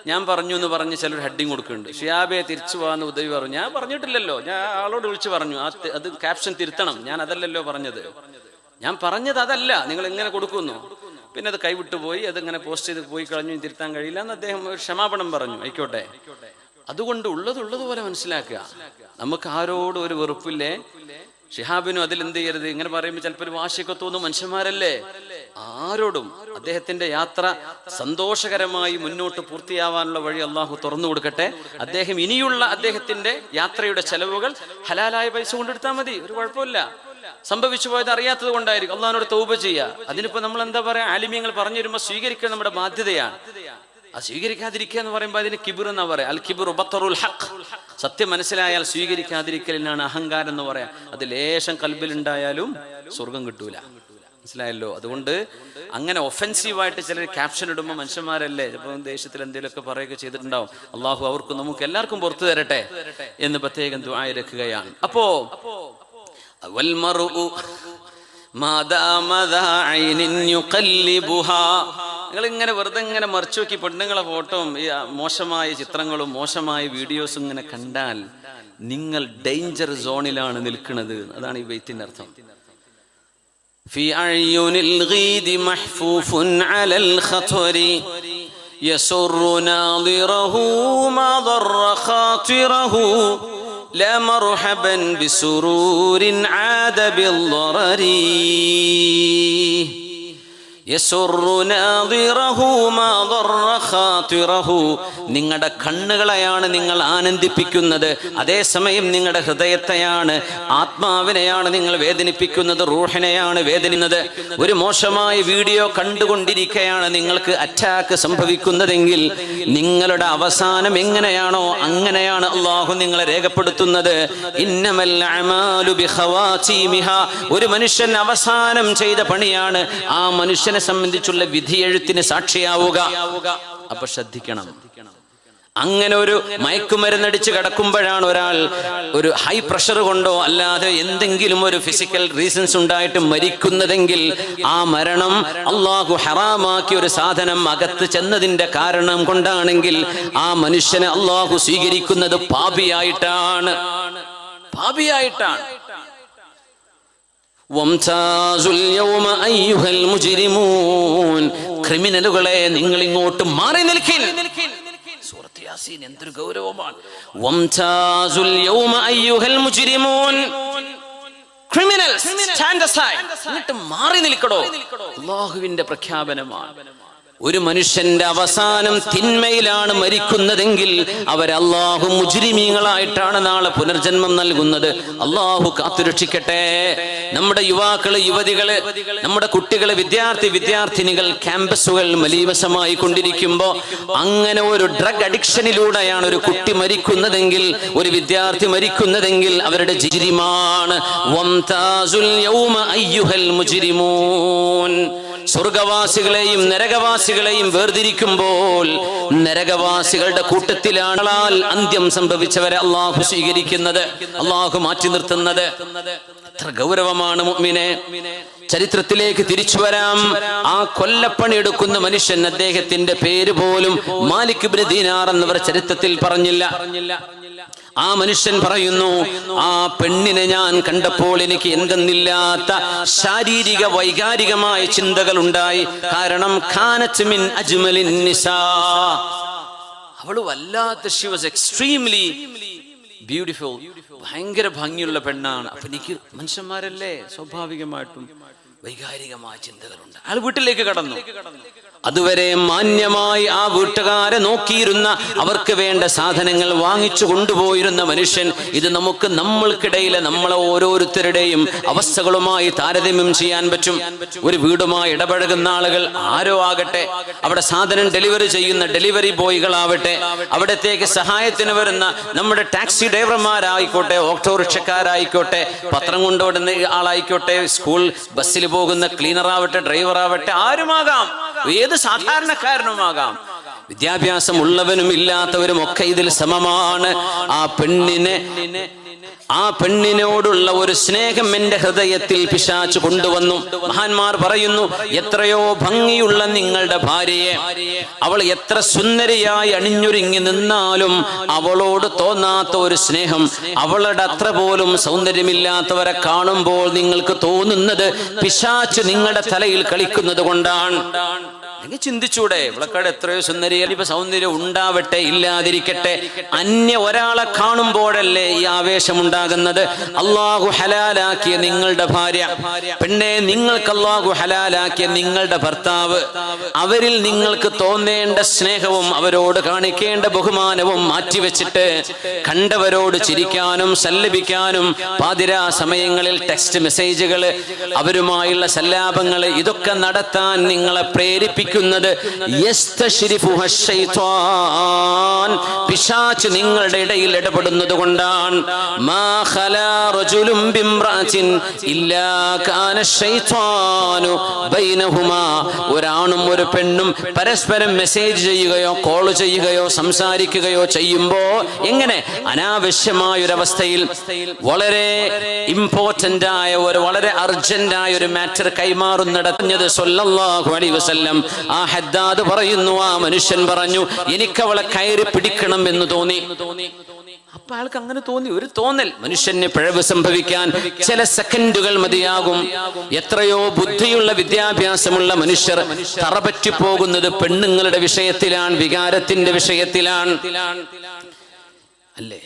ഞാൻ പറഞ്ഞു എന്ന് പറഞ്ഞ് ചിലർ ഹെഡിങ് കൊടുക്കുന്നുണ്ട്. ഷിയാബെ തിരിച്ചു പോകാന്ന് ഉദവി പറഞ്ഞു. ഞാൻ പറഞ്ഞിട്ടില്ലല്ലോ, ഞാൻ ആളോട് വിളിച്ചു പറഞ്ഞു അത് ക്യാപ്ഷൻ തിരുത്തണം, ഞാൻ അതല്ലല്ലോ പറഞ്ഞത്. ഞാൻ പറഞ്ഞത് അതല്ല, നിങ്ങൾ എങ്ങനെ കൊടുക്കുന്നു. പിന്നെ അത് കൈവിട്ടു പോയി, അതിങ്ങനെ പോസ്റ്റ് ചെയ്ത് പോയി കളഞ്ഞു, തിരുത്താൻ കഴിയില്ല എന്ന് അദ്ദേഹം ഒരു ക്ഷമാപണം പറഞ്ഞു. ആയിക്കോട്ടെ. അതുകൊണ്ട് ഉള്ളതുപോലെ മനസ്സിലാക്കുക. നമുക്ക് ആരോടും ഒരു വെറുപ്പില്ലേ. ഷിഹാബിനും അതിൽ എന്ത് ചെയ്യരുത്. ഇങ്ങനെ പറയുമ്പോൾ ചിലപ്പോൾ ഒരു വാശിയൊക്കെ തോന്നും, മനുഷ്യന്മാരല്ലേ. ആരോടും അദ്ദേഹത്തിന്റെ യാത്ര സന്തോഷകരമായി മുന്നോട്ട് പൂർത്തിയാവാനുള്ള വഴി അള്ളാഹു തുറന്നു കൊടുക്കട്ടെ. അദ്ദേഹം ഇനിയുള്ള അദ്ദേഹത്തിന്റെ യാത്രയുടെ ചെലവുകൾ ഹലാലായ പൈസ കൊണ്ടെടുത്താൽ മതി, ഒരു കുഴപ്പമില്ല. സംഭവിച്ചു പോയത് അറിയാത്തത് കൊണ്ടായിരിക്കും. അള്ളാഹിനോട് തൗബ ചെയ്യുക. അതിനിപ്പോ നമ്മൾ എന്താ പറയാ, ആലിമ്യങ്ങൾ പറഞ്ഞു വരുമ്പോൾ സ്വീകരിക്കാൻ നമ്മുടെ ബാധ്യതയാണ്. അത് സ്വീകരിക്കാതിരിക്കുക എന്ന് പറയുമ്പോൾ അതിന് കിബിർ എന്നാ പറയാ. അൽ കിബിറു ബത്തറുൽ ഹഖ്, സത്യം മനസ്സിലായാൽ സ്വീകരിക്കാതിരിക്കലിനാണ് അഹങ്കാരം എന്ന് പറയാം. അത് ലേശം കൽബിലുണ്ടായാലും സ്വർഗം കിട്ടൂല. മനസ്സിലായല്ലോ. അതുകൊണ്ട് അങ്ങനെ ഒഫെൻസീവായിട്ട് ചിലർ ക്യാപ്ഷൻ ഇടുമ്പോൾ മനുഷ്യന്മാരല്ലേ, ചിലപ്പോൾ ദേശത്തിൽ എന്തെങ്കിലുമൊക്കെ പറയുക ചെയ്തിട്ടുണ്ടാവും. അള്ളാഹു അവർക്കും നമുക്ക് എല്ലാവർക്കും പുറത്തു തരട്ടെ എന്ന് പ്രത്യേകം ദുആ ഇറക്കുകയാണ്. അപ്പോ നിങ്ങൾ ഇങ്ങനെ വെറുതെ ഇങ്ങനെ മറിച്ചു നോക്കി പെണ്ണുങ്ങളെ ഫോട്ടോയും ഈ മോശമായ ചിത്രങ്ങളും മോശമായ വീഡിയോസും ഇങ്ങനെ കണ്ടാൽ നിങ്ങൾ ഡേഞ്ചർ സോണിലാണ് നിൽക്കുന്നത്. അതാണ് ഈ ബൈത്തിന്റെ അർത്ഥം. في عيون الغيد محفوف على الخطر يسر ناظره ما ضر خاطره لا مرحبا بسرور عاد بالضرر നിങ്ങളുടെ കണ്ണുകളെയാണ് നിങ്ങൾ ആനന്ദിപ്പിക്കുന്നത്, അതേസമയം നിങ്ങളുടെ ഹൃദയത്തെയാണ്, ആത്മാവിനെയാണ് നിങ്ങൾ വേദനിപ്പിക്കുന്നത്, റൂഹിനെയാണ് വേദനിക്കുന്നത്. ഒരു മോശമായ വീഡിയോ കണ്ടുകൊണ്ടിരിക്കുകയാണ് നിങ്ങൾക്ക് അറ്റാക്ക് സംഭവിക്കുന്നതെങ്കിൽ നിങ്ങളുടെ അവസാനം എങ്ങനെയാണോ അങ്ങനെയാണ് അല്ലാഹു നിങ്ങളെ രേഖപ്പെടുത്തുന്നത്. ഇന്നമൽ അഅമാലു ബിഖവാതീമിഹാ, ഒരു മനുഷ്യൻ അവസാനം ചെയ്ത പണിയാണ് ആ മനുഷ്യനെ സംബന്ധിച്ചുള്ള വിധിയെഴുത്തിന് സാക്ഷിയാവുക. അപ്പൊ ശ്രദ്ധിക്കണം. അങ്ങനെ ഒരു മയക്കുമരുന്നടിച്ച് കിടക്കുമ്പോഴാണ് ഒരാൾ ഒരു ഹൈ പ്രഷർ കൊണ്ടോ അല്ലാതെ എന്തെങ്കിലും ഒരു ഫിസിക്കൽ റീസൺസ് ഉണ്ടായിട്ട് മരിക്കുന്നതെങ്കിൽ ആ മരണം അള്ളാഹു ഹറാമാക്കിയ ഒരു സാധനം അകത്ത് ചെന്നതിന്റെ കാരണം കൊണ്ടാണെങ്കിൽ ആ മനുഷ്യനെ അള്ളാഹു സ്വീകരിക്കുന്നത് പാപിയായിട്ടാണ്. ക്രിമിനലുകളെ നിങ്ങൾ ഇങ്ങോട്ട് മാറി നിൽക്കിൻ. സൂറത്ത് യാസീൻ എന്തൊരു ഗൗരവമാണ്. വംതാസുൽ യൗമ അയ്യുഹൽ മുജ്രിമൂൻ, ക്രിമിനൽസ് സ്റ്റാൻഡ് അസൈഡ്, എന്നിട്ട് മാറി നിൽക്കടോ. അല്ലാഹുവിന്റെ പ്രഖ്യാപനമാണ്. ഒരു മനുഷ്യന്റെ അവസാനം തിന്മയിലാണ് മരിക്കുന്നതെങ്കിൽ അവർ അല്ലാഹു മുജ്രിമീങ്ങളായിട്ടാണ് നാളെ പുനർജന്മം നൽകുന്നത്. അല്ലാഹു കാത്തുരക്ഷിക്കട്ടെ. നമ്മുടെ യുവാക്കള്, യുവതികള്, നമ്മുടെ കുട്ടികള്, വിദ്യാർത്ഥിനികൾ ക്യാമ്പസുകൾ മലീവസമായി കൊണ്ടിരിക്കുമ്പോൾ അങ്ങനെ ഒരു ഡ്രഗ് അഡിക്ഷനിലൂടെയാണ് ഒരു കുട്ടി മരിക്കുന്നതെങ്കിൽ, ഒരു വിദ്യാർത്ഥി മരിക്കുന്നതെങ്കിൽ അവരുടെ ജിരിമാണ്. വംതാസുൽ യൗമ അയ്യുഹൽ മുജ്രിമൂൻ. സ്വർഗവാസികളെയും നരകവാസികളെയും വേർതിരിക്കുമ്പോൾ നരകവാസികളുടെ കൂട്ടത്തിലാണ് അന്ത്യം സംഭവിച്ചവരെ അള്ളാഹു സ്വീകരിക്കുന്നത്, അള്ളാഹു മാറ്റി നിർത്തുന്നത്. എത്ര ഗൗരവമാണ് മുഅ്മിനെ. ചരിത്രത്തിലേക്ക് തിരിച്ചു വരാം. ആ കൊല്ലപ്പണി എടുക്കുന്ന മനുഷ്യൻ, അദ്ദേഹത്തിന്റെ പേര് പോലും മാലിക് ഇബ്നു ദീനാർ എന്നവർ ചരിത്രത്തിൽ പറഞ്ഞില്ല. ആ മനുഷ്യൻ പറയുന്നു, ആ പെണ്ണിനെ ഞാൻ കണ്ടപ്പോൾ എനിക്ക് എന്തെന്നില്ലാത്ത ശാരീരിക വൈകാരികമായ ചിന്തകൾ ഉണ്ടായി. കാരണം കാനത്ത് മിൻ അജ്മലിൻ നിസാ, അവള് വല്ലാത്ത, ഷി വാസ് എക്സ്ട്രീംലി ബ്യൂട്ടിഫുൾ, ഭയങ്കര ഭംഗിയുള്ള പെണ്ണാണ്. അപ്പൊ എനിക്ക് മനുഷ്യന്മാരല്ലേ, സ്വാഭാവികമായിട്ടും വൈകാരികമായ ചിന്തകളുണ്ട്. അയാൾ വീട്ടിലേക്ക് കടന്നു. അതുവരെ മാന്യമായി ആ വീട്ടുകാരെ നോക്കിയിരുന്ന, അവർക്ക് വേണ്ട സാധനങ്ങൾ വാങ്ങിച്ചു കൊണ്ടുപോയിരുന്ന മനുഷ്യൻ ഇത് നമുക്ക് നമ്മൾക്കിടയിലെ നമ്മളെ ഓരോരുത്തരുടെയും അവസ്ഥകളുമായി താരതമ്യം ചെയ്യാൻ പറ്റും. ഒരു വീടുമായി ഇടപഴകുന്ന ആളുകൾ ആരോ ആകട്ടെ, അവിടെ സാധനം ഡെലിവറി ചെയ്യുന്ന ഡെലിവറി ബോയ്കളാവട്ടെ, അവിടത്തേക്ക് സഹായത്തിന് വരുന്ന നമ്മുടെ ടാക്സി ഡ്രൈവർമാരായിക്കോട്ടെ, ഓട്ടോറിക്ഷക്കാരായിക്കോട്ടെ, പത്രം കൊണ്ടുവിടുന്ന ആളായിക്കോട്ടെ, സ്കൂൾ ബസ്സിൽ പോകുന്ന ക്ലീനറാവട്ടെ, ഡ്രൈവറാവട്ടെ, ആരുമാകാം, ഏത് സാധാരണക്കാരനുമാകാം. വിദ്യാഭ്യാസം ഉള്ളവനും ഇല്ലാത്തവരും ഒക്കെ ഇതിൽ സമമാണ്. ആ പെണ്ണിനോടുള്ള ഒരു സ്നേഹം എന്റെ ഹൃദയത്തിൽ പിശാച് കൊണ്ടുവന്നു. മഹാന്മാർ പറയുന്നു, എത്രയോ ഭംഗിയുള്ള നിങ്ങളുടെ ഭാര്യയെ, അവൾ എത്ര സുന്ദരിയായി അണിഞ്ഞൊരുങ്ങി നിന്നാലും അവളോട് തോന്നാത്ത ഒരു സ്നേഹം, അവളുടെ അത്ര പോലും സൗന്ദര്യമില്ലാത്തവരെ കാണുമ്പോൾ നിങ്ങൾക്ക് തോന്നുന്നത് പിശാച് നിങ്ങളുടെ തലയിൽ കളിക്കുന്നത് കൊണ്ടാണ്. നിങ്ങൾ ചിന്തിച്ചൂടെ, ഇവളക്കാട് എത്രയോ സുന്ദരിയാൽ, ഇപ്പൊ സൗന്ദര്യം ഉണ്ടാവട്ടെ ഇല്ലാതിരിക്കട്ടെ, അന്യ ഒരാളെ കാണുമ്പോഴല്ലേ ഈ ആവേശം ഉണ്ടാകുന്നത്. അള്ളാഹു ഹലാലാക്കിയ നിങ്ങളുടെ ഭാര്യ, പെണ്ണെ നിങ്ങൾക്ക് അള്ളാഹു ഹലാലാക്കിയ നിങ്ങളുടെ ഭർത്താവ്, അവരിൽ നിങ്ങൾക്ക് തോന്നേണ്ട സ്നേഹവും അവരോട് കാണിക്കേണ്ട ബഹുമാനവും മാറ്റിവെച്ചിട്ട് കണ്ടവരോട് ചിരിക്കാനും സല്ലപിക്കാനും പാതിരാ സമയങ്ങളിൽ ടെക്സ്റ്റ് മെസ്സേജുകൾ, അവരുമായുള്ള സല്ലാപങ്ങൾ, ഇതൊക്കെ നടത്താൻ നിങ്ങളെ പ്രേരിപ്പിക്കുന്നത് പിശാച് നിങ്ങളുടെ ഇടയിൽ ഇടപെടുന്നത് കൊണ്ടാണ്. ഒരാണും ഒരു പെണ്ണും പരസ്പരം മെസ്സേജ് ചെയ്യുകയോ കോൾ ചെയ്യുകയോ സംസാരിക്കുകയോ ചെയ്യുമ്പോ എങ്ങനെ അനാവശ്യമായ ഒരു അവസ്ഥയിൽ വളരെ ഇമ്പോർട്ടന്റ് ആയ ഒരു, വളരെ അർജന്റ് ആയ ഒരു മാറ്റർ കൈമാറുന്നിടഞ്ഞത് സ്വല്ലല്ലാഹു അലൈഹി വസല്ലം. ആ ഹദ്ദാദ് പറയുന്നു, ആ മനുഷ്യൻ പറഞ്ഞു, എനിക്കവളെ കയറി പിടിക്കണം എന്ന് തോന്നി. അപ്പൊ അയാൾക്ക് അങ്ങനെ തോന്നി, ഒരു തോന്നൽ. മനുഷ്യന് പിഴവ് സംഭവിക്കാൻ ചില സെക്കൻഡുകൾ മതിയാകും. എത്രയോ ബുദ്ധിയുള്ള വിദ്യാഭ്യാസമുള്ള മനുഷ്യർ തറപറ്റി പോകുന്നത് പെണ്ണുങ്ങളുടെ വിഷയത്തിലാണ്, വികാരത്തിന്റെ വിഷയത്തിലാണ്, അല്ലേ?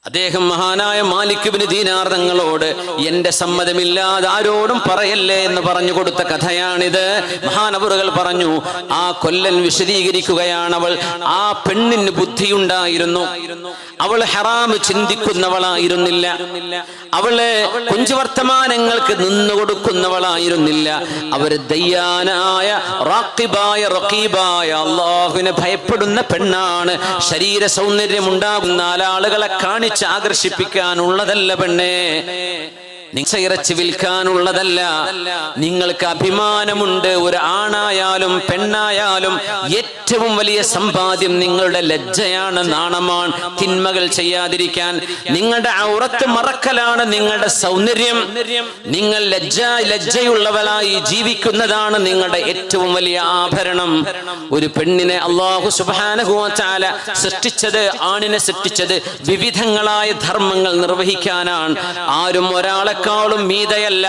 അദ്ദേഹം മഹാനായ മാലിക് ഇബ്നു ദീനാർ തങ്ങളോട് എന്റെ സമ്മതമില്ലാതെ ആരോടും പറയല്ലേ എന്ന് പറഞ്ഞു കൊടുത്ത കഥയാണിത്. മഹാനവറുകൾ പറഞ്ഞു, ആ കൊല്ലൻ വിശദീകരിക്കുകയാണ്, ആ പെണ്ണിന് ബുദ്ധിയുണ്ടായിരുന്നു, അവൾ ഹറാം ചിന്തിക്കുന്നവളായിരുന്നില്ല, അവള് കൊഞ്ചുവർത്തമാനങ്ങൾക്ക് നിന്നുകൊടുക്കുന്നവളായിരുന്നില്ല. അവര് ദയ്യാനായ റാഖിബായ റഖീബായ അള്ളാഹുവിനെ ഭയപ്പെടുന്ന പെണ്ണാണ്. ശരീര സൗന്ദര്യം ഉണ്ടാകുന്ന നാലാളുകളെ കാണിച്ച് ആകർഷിപ്പിക്കാനുള്ളതല്ല പെണ്ണേ, ഇറച്ചി വിൽക്കാനുള്ളതല്ല. നിങ്ങൾക്ക് അഭിമാനമുണ്ട്. ഒരു ആണായാലും പെണ്ണായാലും ഏറ്റവും വലിയ സമ്പാദ്യം നിങ്ങളുടെ ലജ്ജയാണ്, നാണമാണ്. തിന്മകൾ ചെയ്യാതിരിക്കാൻ നിങ്ങളുടെ ഔറത്ത് മറക്കലാണ് നിങ്ങളുടെ സൗന്ദര്യം. നിങ്ങൾ ലജ്ജയുള്ളവളായി ജീവിക്കുന്നതാണ് നിങ്ങളുടെ ഏറ്റവും വലിയ ആഭരണം. ഒരു പെണ്ണിനെ അല്ലാഹു സുബ്ഹാനഹു വ തആല സൃഷ്ടിച്ചത്, ആണിനെ സൃഷ്ടിച്ചത് വിവിധങ്ങളായ ധർമ്മങ്ങൾ നിർവഹിക്കാനാണ്. ആരും ഒരാളെ മീതയല്ല,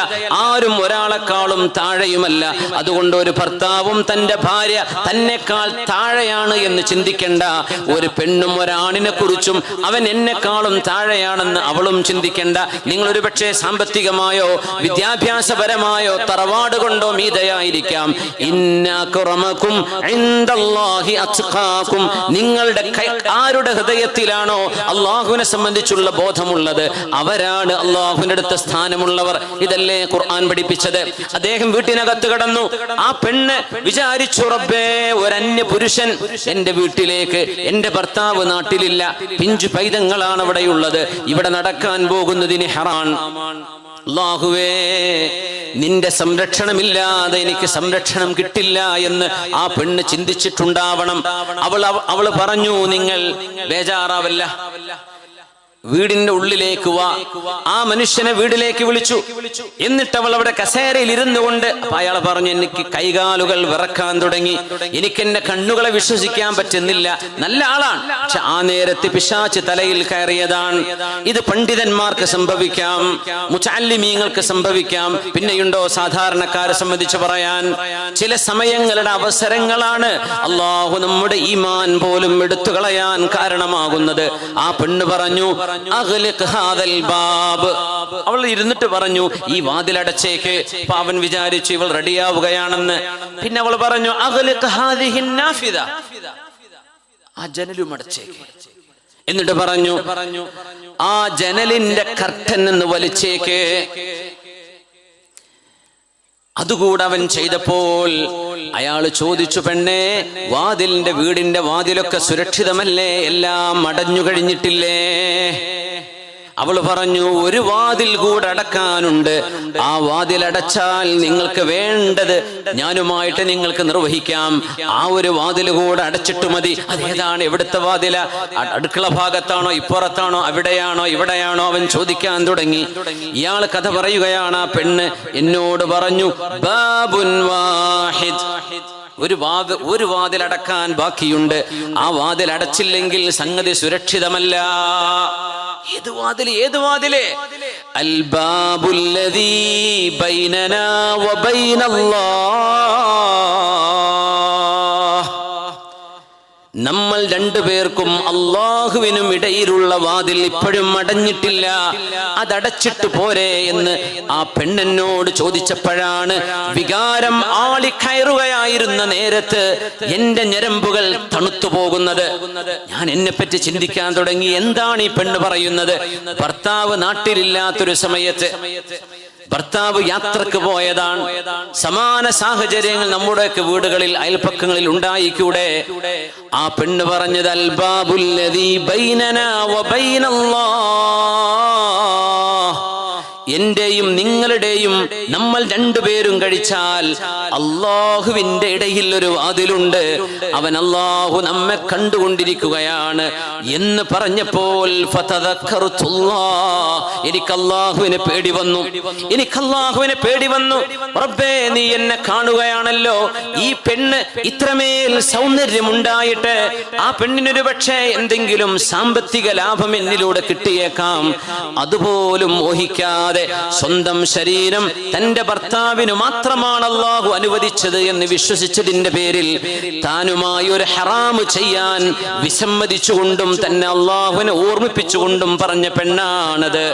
ആരും ഒരാളെക്കാളും താഴെയുമല്ല. അതുകൊണ്ട് ഒരു ഭർത്താവും തന്റെ ഭാര്യ തന്നെക്കാൾ താഴെയാണ് എന്ന് ചിന്തിക്കേണ്ട. ഒരു പെണ്ണും ഒരാണിനെ കുറിച്ചും അവൻ എന്നെക്കാളും താഴെയാണെന്ന് അവളും ചിന്തിക്കേണ്ട. നിങ്ങൾ ഒരു പക്ഷേ സാമ്പത്തികമായോ വിദ്യാഭ്യാസപരമായോ തറവാട് കൊണ്ടോ മീതയായിരിക്കാം. ഇന്നഅക്രമകും ഇൻദല്ലാഹി അത്ഖാകും. നിങ്ങളുടെ ആരുടെ ഹൃദയത്തിലാണോ അള്ളാഹുവിനെ സംബന്ധിച്ചുള്ള ബോധമുള്ളത് അവരാണ് അള്ളാഹുവിന്റെ അടുത്ത സ്ഥാനമുള്ളവർ. ഇതല്ലേ ഖുർആൻ പഠിപ്പിച്ചത്. അദ്ദേഹം വീട്ടിനകത്ത് കടന്നു. ആ പെണ്ണ് വിചാരിച്ചു, റബ്ബേ, ഒരന്യ പുരുഷൻ എന്റെ വീട്ടിലേക്ക്, എന്റെ ഭർത്താവ് നാട്ടിലില്ല, പിഞ്ചു പൈതങ്ങളാണ് അവിടെയുള്ളത്, ഇവിടെ നടക്കാൻ പോകുന്നതിന് ഹറാൻ. അല്ലാഹുവേ, നിന്റെ സംരക്ഷണമില്ലാതെ എനിക്ക് സംരക്ഷണം കിട്ടില്ല എന്ന് ആ പെണ്ണ് ചിന്തിച്ചിട്ടുണ്ടാവണം. അവൾ പറഞ്ഞു, നിങ്ങൾ ബേജാറാവല്ല, വീടിന്റെ ഉള്ളിലേക്ക് വാ. ആ മനുഷ്യനെ വീട്ടിലേക്ക് വിളിച്ചു. എന്നിട്ട് അവൾ അവിടെ കസേരയിൽ ഇരുന്നു കൊണ്ട്, അപ്പൊ അയാൾ പറഞ്ഞു, എനിക്ക് കൈകാലുകൾ വിറക്കാൻ തുടങ്ങി, എനിക്ക് എന്റെ കണ്ണുകളെ വിശ്വസിക്കാൻ പറ്റുന്നില്ല. നല്ല ആളാണ്, പക്ഷെ ആ നേരത്തെ പിശാച് തലയിൽ കയറിയതാണ്. ഇത് പണ്ഡിതന്മാർക്ക് സംഭവിക്കാം, മുതഅല്ലിമീങ്ങൾക്ക് സംഭവിക്കാം, പിന്നെയുണ്ടോ സാധാരണക്കാരെ സംബന്ധിച്ച് പറയാൻ. ചില സമയങ്ങളുടെ അവസരങ്ങളാണ് അള്ളാഹു നമ്മുടെ ഈമാൻ പോലും എടുത്തു കളയാൻ കാരണമാകുന്നത്. ആ പെണ്ണ് പറഞ്ഞു, അവൾ ഇരുന്നിട്ട് പറഞ്ഞു, ഈ വാതിലടച്ചേക്ക്. അപ്പൊ അവൻ വിചാരിച്ചു ഇവൾ റെഡിയാവുകയാണെന്ന്. പിന്നെ അവൾ പറഞ്ഞു, ആ ജനലും അടച്ചേക്ക്. എന്നിട്ട് പറഞ്ഞു, ആ ജനലിന്റെ കർട്ടൻ എന്ന് വലിച്ചേക്ക്. അതുകൂടെ അവൻ ചെയ്തപ്പോൾ അയാൾ ചോദിച്ചു, പെണ്ണേ, വീടിന്റെ വാതിലൊക്കെ സുരക്ഷിതമല്ലേ? എല്ലാം അടഞ്ഞു കഴിഞ്ഞിട്ടില്ലേ? അവൾ പറഞ്ഞു, ഒരു വാതിൽ കൂടെ അടക്കാനുണ്ട്. ആ വാതിൽ അടച്ചാൽ നിങ്ങൾക്ക് വേണ്ടത് ഞാനുമായിട്ട് നിങ്ങൾക്ക് നിർവഹിക്കാം. ആ ഒരു വാതിൽ കൂടെ അടച്ചിട്ട് മതി. അതേതാണ്? എവിടുത്തെ വാതില? അടുക്കള ഭാഗത്താണോ, ഇപ്പുറത്താണോ, അവിടെയാണോ, ഇവിടെയാണോ? അവൻ ചോദിക്കാൻ തുടങ്ങി. ഇയാൾ കഥ പറയുകയാണ്. ആ പെണ്ണ് എന്നോട് പറഞ്ഞു, ബാബുൻ വാഹിദ്, ഒരു വാതിൽ അടക്കാൻ ബാക്കിയുണ്ട്. ആ വാതിൽ അടച്ചില്ലെങ്കിൽ സംഗതി സുരക്ഷിതമല്ല. ഏത് വാതില്? അൽ ബാബുല്ലദീ ബൈനനാ വ ബൈനല്ലാഹ്. നമ്മൾ രണ്ടുപേർക്കും അള്ളാഹുവിനും ഇടയിലുള്ള വാതിൽ ഇപ്പോഴും അടഞ്ഞിട്ടില്ല, അതടച്ചിട്ട് പോരെ എന്ന് ആ പെണ്ണെന്നോട് ചോദിച്ചപ്പോഴാണ് വികാരം ആളിക്കയറുകയായിരുന്ന നേരത്ത് എന്റെ ഞരമ്പുകൾ തണുത്തു പോകുന്നത്. ഞാൻ എന്നെപ്പറ്റി ചിന്തിക്കാൻ തുടങ്ങി. എന്താണ് ഈ പെണ്ണ് പറയുന്നത്? ഭർത്താവ് നാട്ടിലില്ലാത്തൊരു സമയത്ത് ഭർത്താവ് യാത്രക്ക് പോയതാണ്. സമാന സാഹചര്യങ്ങൾ നമ്മുടെയൊക്കെ വീടുകളിൽ, അയൽപ്പക്കങ്ങളിൽ ഉണ്ടായിക്കൂടെ? ആ പെണ്ണ് പറഞ്ഞത്, അൽ ബാബുല്ലദീ ബൈനനാ വ ബൈനല്ലാഹ്. എന്റെയും നിങ്ങളുടെയും, നമ്മൾ രണ്ടുപേരും കഴിച്ചാൽ അള്ളാഹുവിന്റെ ഇടയിൽ ഒരു വാതിലുണ്ട്. അവൻ അള്ളാഹു നമ്മെ കണ്ടുകൊണ്ടിരിക്കുകയാണ് എന്ന് പറഞ്ഞപ്പോൾ എനിക്ക് അള്ളാഹുവിനെ പേടി വന്നു. റബ്ബേ, നീ എന്നെ കാണുകയാണല്ലോ. ഈ പെണ്ണ് ഇത്രമേൽ സൗന്ദര്യമുണ്ടായിട്ട് ആ പെണ്ണിനൊരു പക്ഷേ എന്തെങ്കിലും സാമ്പത്തിക ലാഭം എന്നിലൂടെ കിട്ടിയേക്കാം. അതുപോലും മോഹിക്കാതെ അനുവദിക്കാതെ സ്വന്തം ശരീരം തന്റെ ഭർത്താവിന് മാത്രമാണ് അല്ലാഹു അനുവദിച്ചത് എന്ന് വിശ്വസിച്ചതിന്റെ പേരിൽ താനുമായി ഒരു ഹറാമ് ചെയ്യാൻ വിസമ്മതിച്ചുകൊണ്ടും തന്നെ അല്ലാഹുവിനെ ഓർമ്മിപ്പിച്ചുകൊണ്ടും പറഞ്ഞ പെണ്ണാണത്.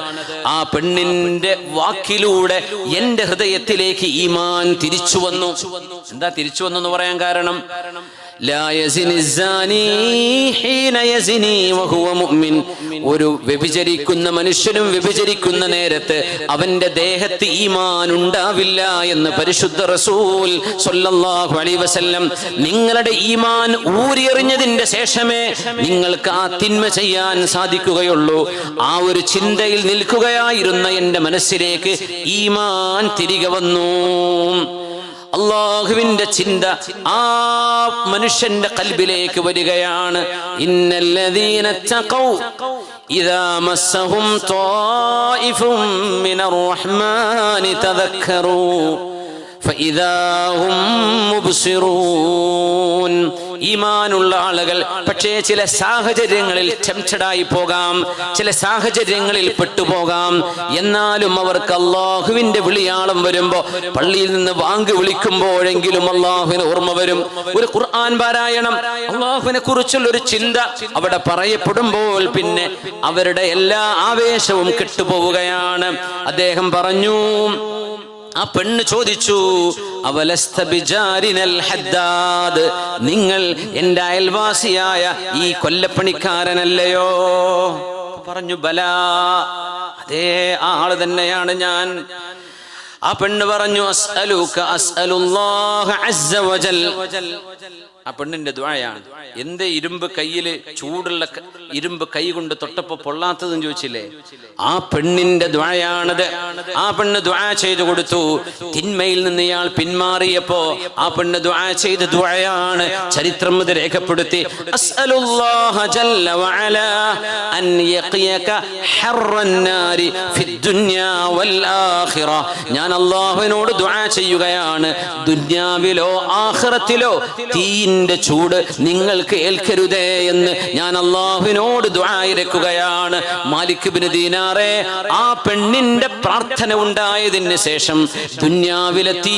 ആ പെണ്ണിന്റെ വാക്കിലൂടെ എന്റെ ഹൃദയത്തിലേക്ക് ഈമാൻ തിരിച്ചു വന്നു. എന്താ തിരിച്ചു വന്നു എന്ന് പറയാൻ കാരണം, ഒരു വ്യഭിചരിക്കുന്ന മനുഷ്യനും വ്യഭിചരിക്കുന്ന നേരത്ത് അവന്റെ ദേഹത്ത് ഈമാൻ ഉണ്ടാവില്ല എന്ന് പരിശുദ്ധ റസൂൽ സ്വല്ലല്ലാഹു അലൈഹി വസല്ലം. നിങ്ങളുടെ ഈമാൻ ഊരിയെറിഞ്ഞതിന്റെ ശേഷമേ നിങ്ങൾക്ക് ആ തിന്മ ചെയ്യാൻ സാധിക്കുകയുള്ളൂ. ആ ഒരു ചിന്തയിൽ നിൽക്കുകയായിരുന്ന എന്റെ മനസ്സിലേക്ക് ഈമാൻ തിരികെ വന്നു. അല്ലാഹുവിന്റെ ചിന്ത ആ മനുഷ്യന്റെ ഖൽബിലേക്ക് വരികയാണ്. ഇന്നല്ലദീന തഖൗ ഇദാ മസ്സഹും ത്വായിഫും മിനർ റഹ്മാനി തദക്കറൂ ഫഇദാ ഹും മുബ്സിറൂൻ. ഈമാനുള്ള ആളുകൾ പക്ഷേ ചില സാഹചര്യങ്ങളിൽ ടെംപ്റ്റഡായി പോകാം, ചില സാഹചര്യങ്ങളിൽ പെട്ടുപോകാം. എന്നാലും അവർക്ക് അല്ലാഹുവിന്റെ വിളിയാളം വരുമ്പോ, പള്ളിയിൽ നിന്ന് വാങ്ക് വിളിക്കുമ്പോഴെങ്കിലും അല്ലാഹുവിന് ഓർമ്മ വരും. ഒരു ഖുർആൻ പാരായണം, അല്ലാഹുവിനെ കുറിച്ചുള്ള ഒരു ചിന്ത അവിടെ പറയപ്പെടുമ്പോൾ പിന്നെ അവരുടെ എല്ലാ ആവേശവും കെട്ടുപോവുകയാണ്. അദ്ദേഹം പറഞ്ഞു, ആ പെണ്ണ് ചോദിച്ചു, അവലസ്ത ബിജാരിനൽ ഹദ്ദാദ്, നിങ്ങൾ എന്റെ അയൽവാസിയായ ഈ കൊല്ലപ്പണിക്കാരനല്ലയോ? പറഞ്ഞു, ബലാ, അതേ ആള് തന്നെയാണ് ഞാൻ. ആ പെണ്ണ് പറഞ്ഞു, അസ്അലുക അസ്അലുല്ലാഹ അസ്സ വജൽ. ആ പെണ്ണിന്റെ ദുആയാണ്. എന്തേ ഇരുമ്പ് കയ്യില്, ചൂടുള്ള ഇരുമ്പ് കൈ കൊണ്ട് തൊട്ടപ്പോ പൊള്ളാത്തതെന്ന് ചോദിച്ചില്ലേ? ആ പെണ്ണിന്റെ ദുആയാണത്. ആ പെണ്ണ് ദുആ ചെയ്തു കൊടുത്തു. തിന്മയിൽ നിന്ന് ഇയാൾ പിന്മാറിയപ്പോ ആ പെണ്ണ് ദുആ ചെയ്ത ദുആയാണ് ചരിത്രം ഇത് രേഖപ്പെടുത്തി. അസ്അലുല്ലാഹ ജല്ല വഅല അൻ യഖിയക ഹർറൻ നാരി ഫിദ്ദുനിയാ വൽ ആഖിറ. ഞാൻ അല്ലാഹുവിനോട് ദുആ ചെയ്യുകയാണ്, ദുനിയാവിലോ ആഖിറത്തിലോ തീയിന്റെ ചൂട് നിങ്ങൾക്ക് ഏൽക്കരുതേ എന്ന് ഞാൻ അല്ലാഹുവിനോട് ദുആ ഇരക്കുകയാണ്. മാലിക് ഇബ്നു ദീനാറേ, ആ പെണ്ണിന്റെ പ്രാർത്ഥന ഉണ്ടായതിന് ശേഷം ദുനിയാവിലെ തീ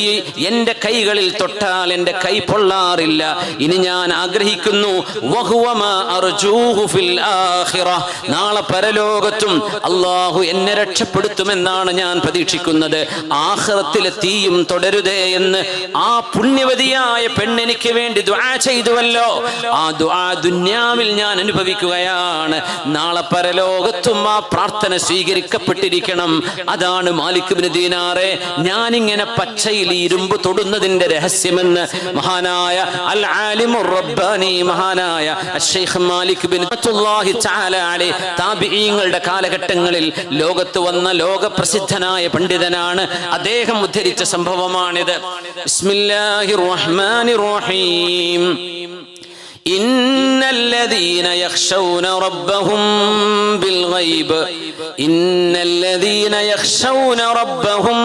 എന്റെ കൈകളിൽ തൊട്ടാൽ എന്റെ കൈ പൊള്ളാറില്ല. ഇനി ഞാൻ ആഗ്രഹിക്കുന്നു, വഹുവ മാ അർജൂഹു ഫിൽ ആഖിറ, നാളെ പരലോകത്തും അല്ലാഹു എന്നെ രക്ഷപ്പെടുത്തുമെന്നാണ് ഞാൻ പ്രതീക്ഷിക്കുന്നത്. ആഖിറത്തിലെ തീയും തുടരുതേ എന്ന് ആ പുണ്യവതിയായ പെണ്ണെനിക്ക് വേണ്ടി ദുആ ചെയ്തുവല്ലോ. ആ ദുആ ദുനിയാവിൽ ഞാൻ അനുഭവിക്കുകയാണ്. നാളെ പരലോകത്തും ആ പ്രാർത്ഥന സ്വീകരിക്കപ്പെട്ടിരിക്കണം. അതാണ് മാലിക് ഇബ്നു ദീനാറേ ഞാനിങ്ങനെ പച്ചയിൽ ഇരുമ്പ് തൊടുന്നതിന്റെ രഹസ്യമെന്ന് മഹാനായ അൽ ആലിമുർ റബ്ബാനി, മഹാനായ അശ്ശൈഖ് മാലിക് ബിൻ റഹ്മത്തുള്ളാഹി തആല അലൈഹി, താബിഈങ്ങളുടെ കാലഘട്ടങ്ങളിൽ ലോകത്ത് വന്ന ലോകപ്രസിദ്ധനായ പണ്ഡിതനാണ്. അദ്ദേഹം ഉദ്ധരിച്ച സംഭവമാണിത്. ബിസ്മില്ലാഹിർ റഹ്മാനിർ റഹീം. ഇന്നല്ലദീന യഖ്ശൗന റബ്ബഹും ബിൽഗൈബ്, ഇന്നല്ലദീന യഖ്ശൗന റബ്ബഹും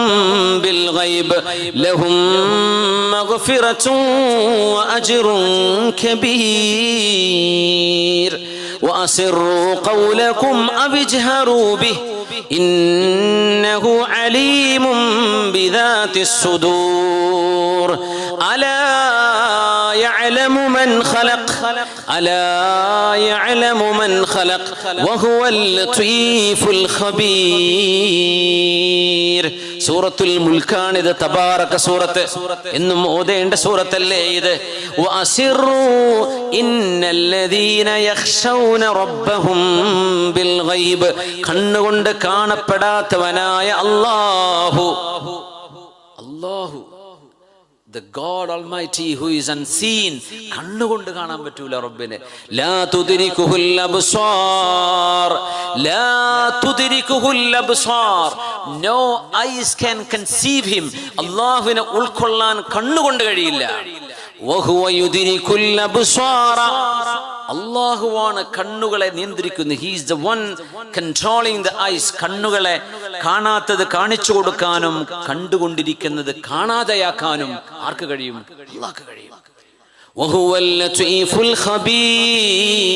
ബിൽഗൈബ് ലഹും മഗ്ഫിറത്തുൻ വഅജ്റുൻ കബീർ വഅസിറൂ ഖൗലകും അവജ്ഹറൂ ബിഹി ഇന്നഹു അലീമുൻ ബിദാതിസ് സുദൂർ. അലാ യഅലമു മൻ ഖലഖ, അലാ യഅലമു മൻ ഖലഖ വഹുവൽ ലതീഫുൽ ഖബീർ. സൂറത്തുൽ മുൽക്കാണിത്, തബാറക സൂറത്ത് എന്നും ഓതേണ്ട സൂറത്തല്ലേ ഇത്. വഅസിറൂ ഇന്നല്ലദീന യഖ്ശൗന റബ്ബഹും ബിൽഗൈബ്, കണ്ണുകൊണ്ട് കാണപ്പെടാത്തവനായ അല്ലാഹു, അല്ലാഹു the God Almighty who is unseen, കണ്ണുകൊണ്ട് കാണാൻ പറ്റൂല റബ്ബിനെ. ലാ തുദ്രികുഹുൽ അബ്സാർ, ലാ തുദ്രികുഹുൽ Absar, no eyes can conceive him. അല്ലാഹുവിനെ ഉൾക്കൊള്ളാൻ കണ്ണുകൊണ്ട് കഴിയില്ല. വഹുവ യുദ്രികുൽ അബ്സാറ, അല്ലാഹുവാണ് കണ്ണുകളെ നിയന്ത്രിക്കുന്നത്. He is the one controlling the eyes. കണ്ണുകളെ കാണാത്തത് കാണിച്ചു കൊടുക്കാനും കണ്ടുകൊണ്ടിരിക്കുന്നത് കാണാതെയാക്കാനും ആർക്ക് കഴിയും? അല്ലാഹുവിന് കഴിയും. വഹുവൽ ലതീഫുൽ ഖബീർ,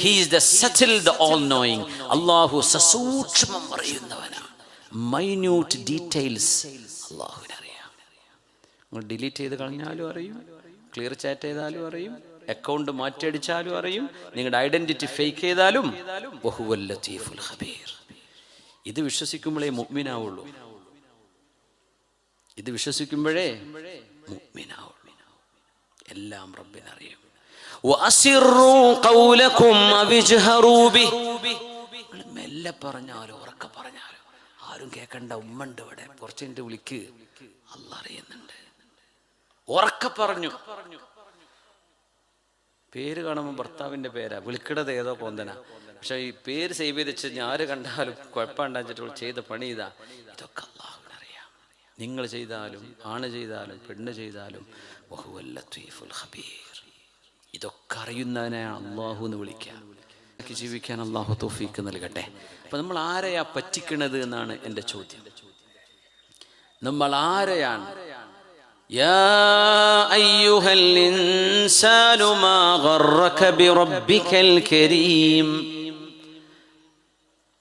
he is the subtle, the all knowing. അല്ലാഹു സസൂക്ഷ്മം അറിയുന്നവനാണ്. മൈന്യൂട്ട് ഡീറ്റെയിൽസ് അള്ളാഹുവിനറിയാം. നിങ്ങൾ ഡിലീറ്റ് ചെയ്ത് കളഞ്ഞാലും അറിയും, ക്ലിയർ ചാറ്റ് ചെയ്താലും അറിയും, അക്കൗണ്ട് മാറ്റിയടിച്ചാലും അറിയും, നിങ്ങളുടെ ഐഡന്റിറ്റി ഫേക്ക് ചെയ്താലും വഹുവൽ ലത്തീഫുൽ ഖബീർ. ഇത് വിശ്വസിക്കുമ്പോഴേ മുഅ്മിനാവുള്ളൂ. ഇത് വിശ്വസിക്കുമ്പോഴേ മുഅ്മിനാവുള്ളൂ. എല്ലാം റബ്ബിനറിയും. വഅസിറൂ ഖൗലകും അവിജ്ഹറൂ ബിഹി. മെല്ലെ പറഞ്ഞാലോ ഉറക്കെ പറഞ്ഞാലോ ആരും കേൾക്കണ്ട, ഉമ്മണ്ട് ഇവിടെ, കുറച്ച് കഴിഞ്ഞിട്ട് വിളിക്ക്, അല്ലാഹ് അറിയുന്നുണ്ട്. ഉറക്കെ പറഞ്ഞു. പേര് കാണുമ്പോൾ ഭർത്താവിൻ്റെ പേരാ, വിളിക്കണത് ഏതോ കൊന്തന. പക്ഷെ ഈ പേര് സേവ് ചെയ്ത് വെച്ച് ആര് കണ്ടാലും കുഴപ്പമുണ്ടാച്ചിട്ട് ചെയ്ത പണി ഇതാ. ഇതൊക്കെ അള്ളാഹുവിനറിയാം. നിങ്ങൾ ചെയ്താലും ആണ് ചെയ്താലും പെണ്ണ് ചെയ്താലും വഹുവൽ ലത്തീഫുൽ ഖബീർ. ഇതൊക്കെ അറിയുന്നതിനെയാണ് അള്ളാഹു എന്ന് വിളിക്കുക. ജീവിക്കാൻ അള്ളാഹു തൗഫീക്ക് നൽകട്ടെ. അപ്പൊ നമ്മൾ ആരെയാ പറ്റിക്കണത് എന്നാണ് എൻ്റെ ചോദ്യം. നമ്മൾ ആരെയാണ്? يا أيها الإنسان ما غرك بربك الكريم.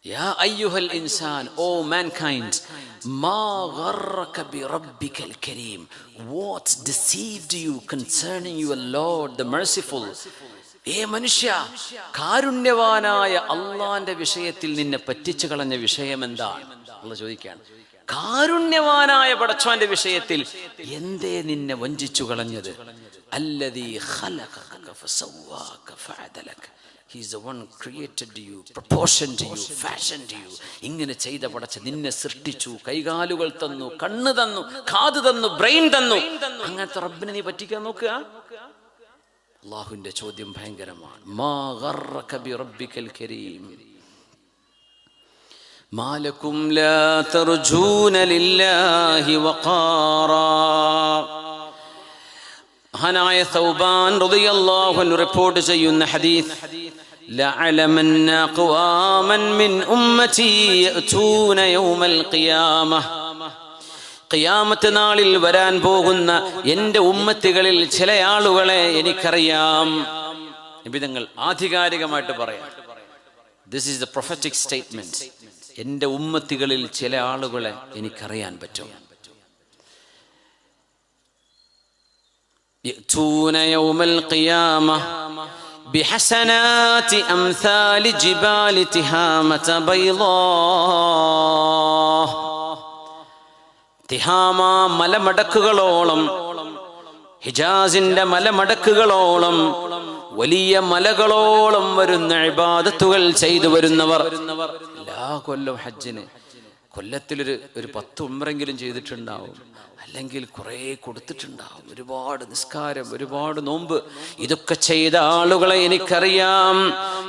يا أيها الإنسان, O mankind, ما غرك بربك الكريم. What deceived you concerning your Lord the merciful? മനുഷ്യ, കാരുണ്യവാനായ അള്ളാന്റെ വിഷയത്തിൽ നിന്നെ പറ്റിച്ചു കളഞ്ഞ വിഷയം എന്താണ്? അള്ളാഹ് ചോദിക്കുകയാണ്. കാരുണ്യവാനായ പടച്ചവന്റെ വിഷയത്തിൽ എന്തേ നിന്നെ വഞ്ചിച്ചു കളഞ്ഞത്? അല്ലദീ ഖലഖക ഫസവ്വാക ഫഅദലക. He is the one created you, proportioned you, fashioned you. ഇങ്ങനെ ചെയ്ത പടച്ച നിന്നെ സൃഷ്ടിച്ചു, കൈകാലുകൾ തന്നു, കണ്ണ് തന്നു, കാത് തന്നു, ബ്രെയിൻ തന്നു. അങ്ങനത്തെ റബ്ബിനെ നീ പറ്റിക്കാൻ നോക്കുക? അല്ലാഹുവിന്റെ ചോദ്യം ഭയങ്കരമാണ്. മാ ഗർറക ബിറബ്ബിക്കൽ കരീം. മാലക്കും ലാ തർജൂന ലില്ലാഹി വഖാറാ. മഹാനായ സൗബാൻ റളിയല്ലാഹു അൻഹു റിപ്പോർട്ട് ചെയ്യുന്ന ഹദീസ്, ലഅലമന്ന ഖവാമൻ മിൻ ഉമ്മതി യഅതൂന യൗമൽ ഖിയാമഹ. ഖിയാമത്ത് നാളിൽ വരാൻ പോകുന്ന എൻ്റെ ഉമ്മത്തികളിൽ ചില ആളുകളെ എനിക്കറിയാം. നിബിതങ്ങൾ ആധികാരികമായിട്ട് പറയാം. This is the prophetic statement. എൻ്റെ ഉമ്മത്തികളിൽ ചില ആളുകളെ എനിക്കറിയാൻ പറ്റും. يأتون يوم القيامة بحسنات أمثال جبال تهامة بيضاء. തിഹാമ മലമടക്കുകളോളം, ഹിജാസിന്റെ മലമടക്കുകളോളം, വലിയ മലകളോളം വരുന്ന ഇബാദത്തുകൾ ചെയ്തു വരുന്നവർ. എല്ലാ കൊല്ലം ഹജ്ജിന് കൊല്ലത്തിലൊരു 10 ഉംറെങ്കിലും ചെയ്തിട്ടുണ്ടാവും, അല്ലെങ്കിൽ കുറേ കൊടുത്തിട്ടുണ്ടാവും. ഒരുപാട് നിസ്കാരം, ഒരുപാട് നോമ്പ്, ഇതൊക്കെ ചെയ്ത ആളുകളെ എനിക്കറിയാം.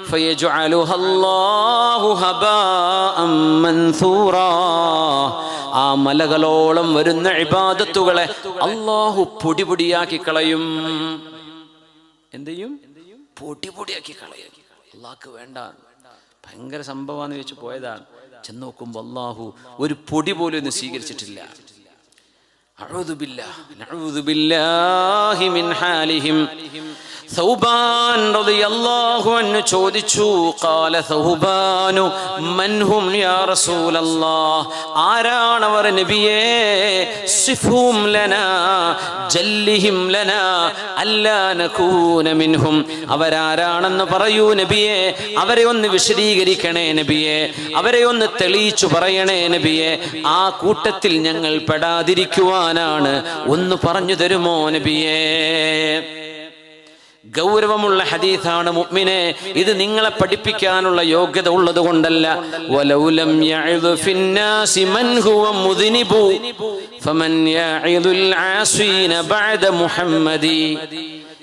ഫയജ്അലുഹല്ലാഹു ഹബാഅൻ മൻസൂറാ. ആ മലകളോളം വരുന്ന ഇബാദത്തുകളെ അല്ലാഹു പൊടിപൊടിയാക്കി കളയും. എന്ത് ചെയ്യും? പൊടിപൊടിയാക്കി കളയും. അല്ലാഹുക്ക് വേണ്ട, ഭയങ്കര സംഭവമാണെന്ന് വെച്ച് പോയതാണ്. ചെന്ന് നോക്കുമ്പോൾ അല്ലാഹു ഒരു പൊടി പോലും ഇന്ന് സ്വീകരിച്ചിട്ടില്ല. അഊദു ബില്ലാഹ്, നഊദു ബില്ലാഹി മിൻ ഹാലിഹിം. സൗബാൻ റളിയല്ലാഹു അൻഹു ചോദിച്ചു, ഖാല സൗബാനു മൻഹും യാ റസൂലല്ലാഹ്. ആരാണവർ നബിയേ? സിഫ്ഹും ലനാ ജല്ലിഹിം ലനാ അല്ലാ നകൂന മിൻഹും. അവരാരാണെന്ന് പറയൂ നബിയേ, അവരെ ഒന്ന് വിശദീകരിക്കണേ നബിയേ, അവരെ ഒന്ന് തെളിയിച്ചു പറയണേ നബിയേ. ആ കൂട്ടത്തിൽ ഞങ്ങൾ പെടാതിരിക്കുവാനാണ്, ഒന്ന് പറഞ്ഞു തരുമോ നബിയേ? ഗൗരവമുള്ള ഹദീസാണ് മുഅ്മിനെ. ഇത് നിങ്ങളെ പഠിപ്പിക്കാനുള്ള യോഗ്യത ഉള്ളത് കൊണ്ടല്ല. വലൗലം യഅദ് ഫിന്നാസി മൻ ഹുവ മുദ്നിബു ഫമൻ യഅദുൽ ആസീന ബഅദ മുഹമ്മദി.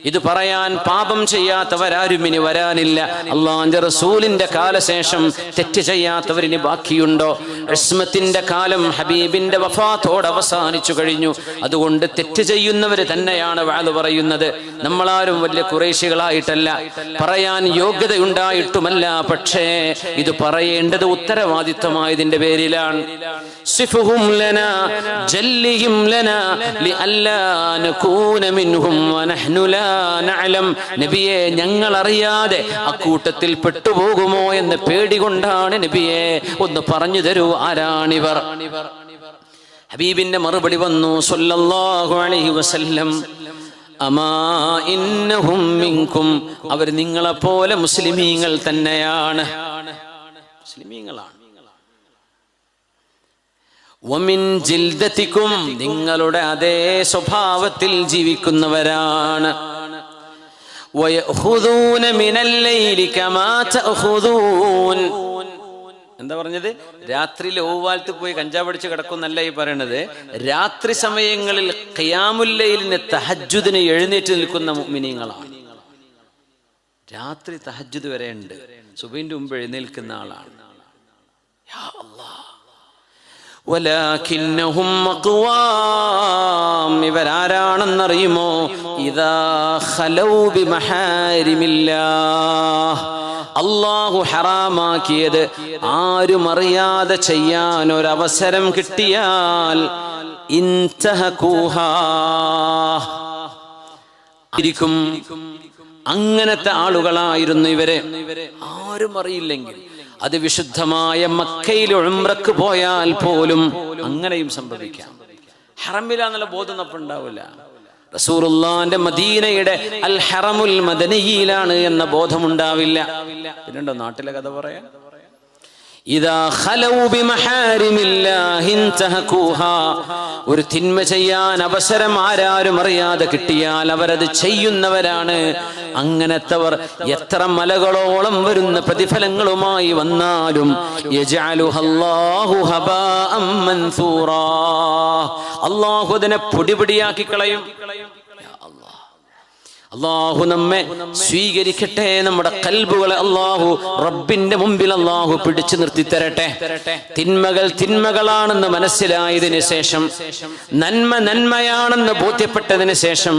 ഇത് പറയാൻ പാപം ചെയ്യാത്തവരാരും ഇനി വരാനില്ല. അല്ലാഹുവിന്റെ റസൂലിന്റെ കാലശേഷം തെറ്റ് ചെയ്യാത്തവരിനി ബാക്കിയുണ്ടോ? ഇസ്മത്തിന്റെ കാലം ഹബീബിന്റെ വഫാത്തോടെ അവസാനിച്ചു കഴിഞ്ഞു. അതുകൊണ്ട് തെറ്റ് ചെയ്യുന്നവർ തന്നെയാണ് വഅദ് പറയുന്നത്. നമ്മളാരും വലിയ ഖുറൈശികളായിട്ടല്ല, പറയാൻ യോഗ്യതയുണ്ടായിട്ടുമല്ല. പക്ഷേ ഇത് പറയേണ്ടത് ഉത്തരവാദിത്വമായതിന്റെ പേരിലാണ്. സിഫ്ഹും ലനാ ജല്ലിഹിം ലനാ ലിഅല്ലാ നകൂന മിൻഹും വനഹ്നു ലാ നഅലം. നബിയെ, ഞങ്ങൾ അറിയാതെ അക്കൂട്ടത്തിൽ പെട്ടുപോകുമോ എന്ന് പേടികൊണ്ടാണ് നബിയെ, ഒന്ന് പറഞ്ഞു തരൂ, ആരാണിവർ? ഹബീബിന്റെ മറുപടി വന്നു സല്ലല്ലാഹു അലൈഹി വസല്ലം, അമാ ഇന്നഹും മിൻകും, അവർ നിങ്ങളെപ്പോലെ മുസ്ലിമീങ്ങൾ തന്നെയാണ്, മുസ്ലിമീങ്ങളാണ്. വമിൻ ജിൽദതികും, നിങ്ങളുടെ അതേ സ്വഭാവത്തിൽ ജീവിക്കുന്നവരാണ്. വയഖുദൂന മിനൽ ലൈലി കമാ തഅഖുദൂൻ. എന്താ പറഞ്ഞത്? രാത്രിയിൽ ഓവാലത്ത് പോയി കഞ്ചാവ് അടിച്ച് കിടക്കുന്നല്ല ഈ പറയണത്. രാത്രി സമയങ്ങളിൽ ഖിയാമുൽ ലൈലിന്, തഹജ്ജുദിന് എഴുന്നേറ്റ് നിൽക്കുന്ന മുഅ്മിനീങ്ങളാണ്. രാത്രി തഹജ്ജുദ് വരെ ഉണ്ട്, സുബഹിന്റെ മുമ്പ് എഴുന്നേൽക്കുന്ന ആളാണ്. യാ അല്ലാഹ്. വലാകിന്നഹും അഖ്വാം, ഇവരാരാണെന്നറിയുമോ? ഇദാ ഖലൗ ബിമഹാരിമില്ലാഹ്, അല്ലാഹു ഹറാമാക്കിയത് ആരും അറിയാതെ ചെയ്യാൻ ഒരവസരം കിട്ടിയാൽ ഇൻതഹകൂഹാ, ഇരിക്കും. അങ്ങനത്തെ ആളുകളായിരുന്നു ഇവരെ. ആരും അറിയില്ലെങ്കിൽ, അത് വിശുദ്ധമായ മക്കയിൽ ഉംറക്ക് പോയാൽ പോലും അങ്ങനെയും സംഭവിക്കാം. ഹറമിലാന്നുള്ള ബോധം അപ്പം ഉണ്ടാവില്ല. റസൂലുള്ളാഹിന്റെ മദീനയുടെ അൽ ഹറമുൽ മദനിയിലാണ് എന്ന ബോധമുണ്ടാവില്ല. പിന്നെണ്ടോ നാട്ടിലെ കഥ പറയാൻ? ഇദാ ഖലൗ ബിമഹാരിമില്ലാഹി ഇൻതഹകൂഹാ, ഒരു തിന്മ ചെയ്യാൻ അവസരം ആരാരും അറിയാതെ കിട്ടിയാൽ അവരത് ചെയ്യുന്നവരാണ്. അങ്ങനത്തവർ എത്ര മലകളോളം വരുന്ന പ്രതിഫലങ്ങളുമായി വന്നാലും യജഅലുഹല്ലാഹു ഹബാഅം മൻസൂറാ, അല്ലാഹു അതിനെ പൊടിപൊടിയാക്കി കളയും. അല്ലാഹു നമ്മെ സ്വീകരിക്കട്ടെ. നമ്മുടെ ഖൽബുകളെ അല്ലാഹു റബ്ബിന്റെ മുമ്പിൽ അല്ലാഹു പിടിച്ചു നിർത്തി തരട്ടെ. തിന്മകൾ തിന്മകളാണെന്ന് മനസ്സിലായതിനു ശേഷം, നന്മ നന്മയാണെന്ന് ബോധ്യപ്പെട്ടതിന് ശേഷം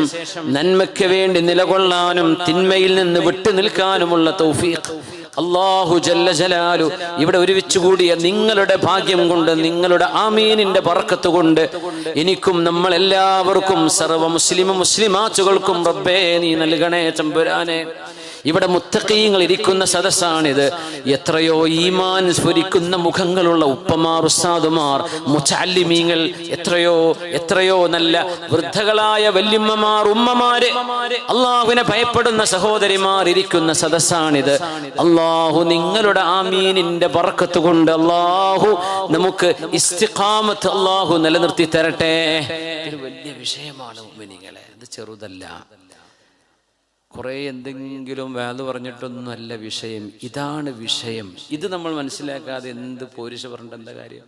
നന്മയ്ക്ക് വേണ്ടി നിലകൊള്ളാനും തിന്മയിൽ നിന്ന് വിട്ടു നിൽക്കാനുമുള്ള തൗഫീഖ് അല്ലാഹു ജല്ല ജലാലു ഇവിടെ ഒരുമിച്ച് കൂടിയ നിങ്ങളുടെ ഭാഗ്യം കൊണ്ട്, നിങ്ങളുടെ ആമീനിന്റെ ബർക്കത്ത് കൊണ്ട് എനിക്കും നമ്മളെല്ലാവർക്കും സർവ്വ മുസ്ലിമാറ്റുകൾക്കും റബ്ബേ നീ നൽകണേ തമ്പുരാനെ. ഇവിടെ മുത്തഖീങ്ങൾ ഇരിക്കുന്ന സദസ്സാണിത്. എത്രയോ ഈമാൻ സ്ഫുരിക്കുന്ന മുഖങ്ങളുള്ള ഉപ്പമാർ, ഉസ്താദുമാർ, മുതഅല്ലിമീങ്ങൾ, എത്രയോ നല്ല വൃദ്ധകളായ വല്യമ്മമാർ, ഉമ്മമാര്, അള്ളാഹുവിനെ ഭയപ്പെടുന്ന സഹോദരിമാർ ഇരിക്കുന്ന സദസ്സാണിത്. അള്ളാഹു നിങ്ങളുടെ ആമീനിന്റെ ബർക്കത്ത് കൊണ്ട് അള്ളാഹു നമുക്ക് ഇസ്തിഖാമത്ത് അള്ളാഹു നിലനിർത്തി തരട്ടെ. ഒരു വലിയ വിഷയമാണ് മുഅ്മിനീങ്ങളെ, ഇത് ചെറുതല്ല. കുറെ എന്തെങ്കിലും വേദ പറഞ്ഞിട്ടൊന്നും അല്ല വിഷയം. ഇതാണ് വിഷയം. ഇത് നമ്മൾ മനസ്സിലാക്കാതെ എന്ത് പോരിശ പറഞ്ഞിട്ട് എന്താ കാര്യം?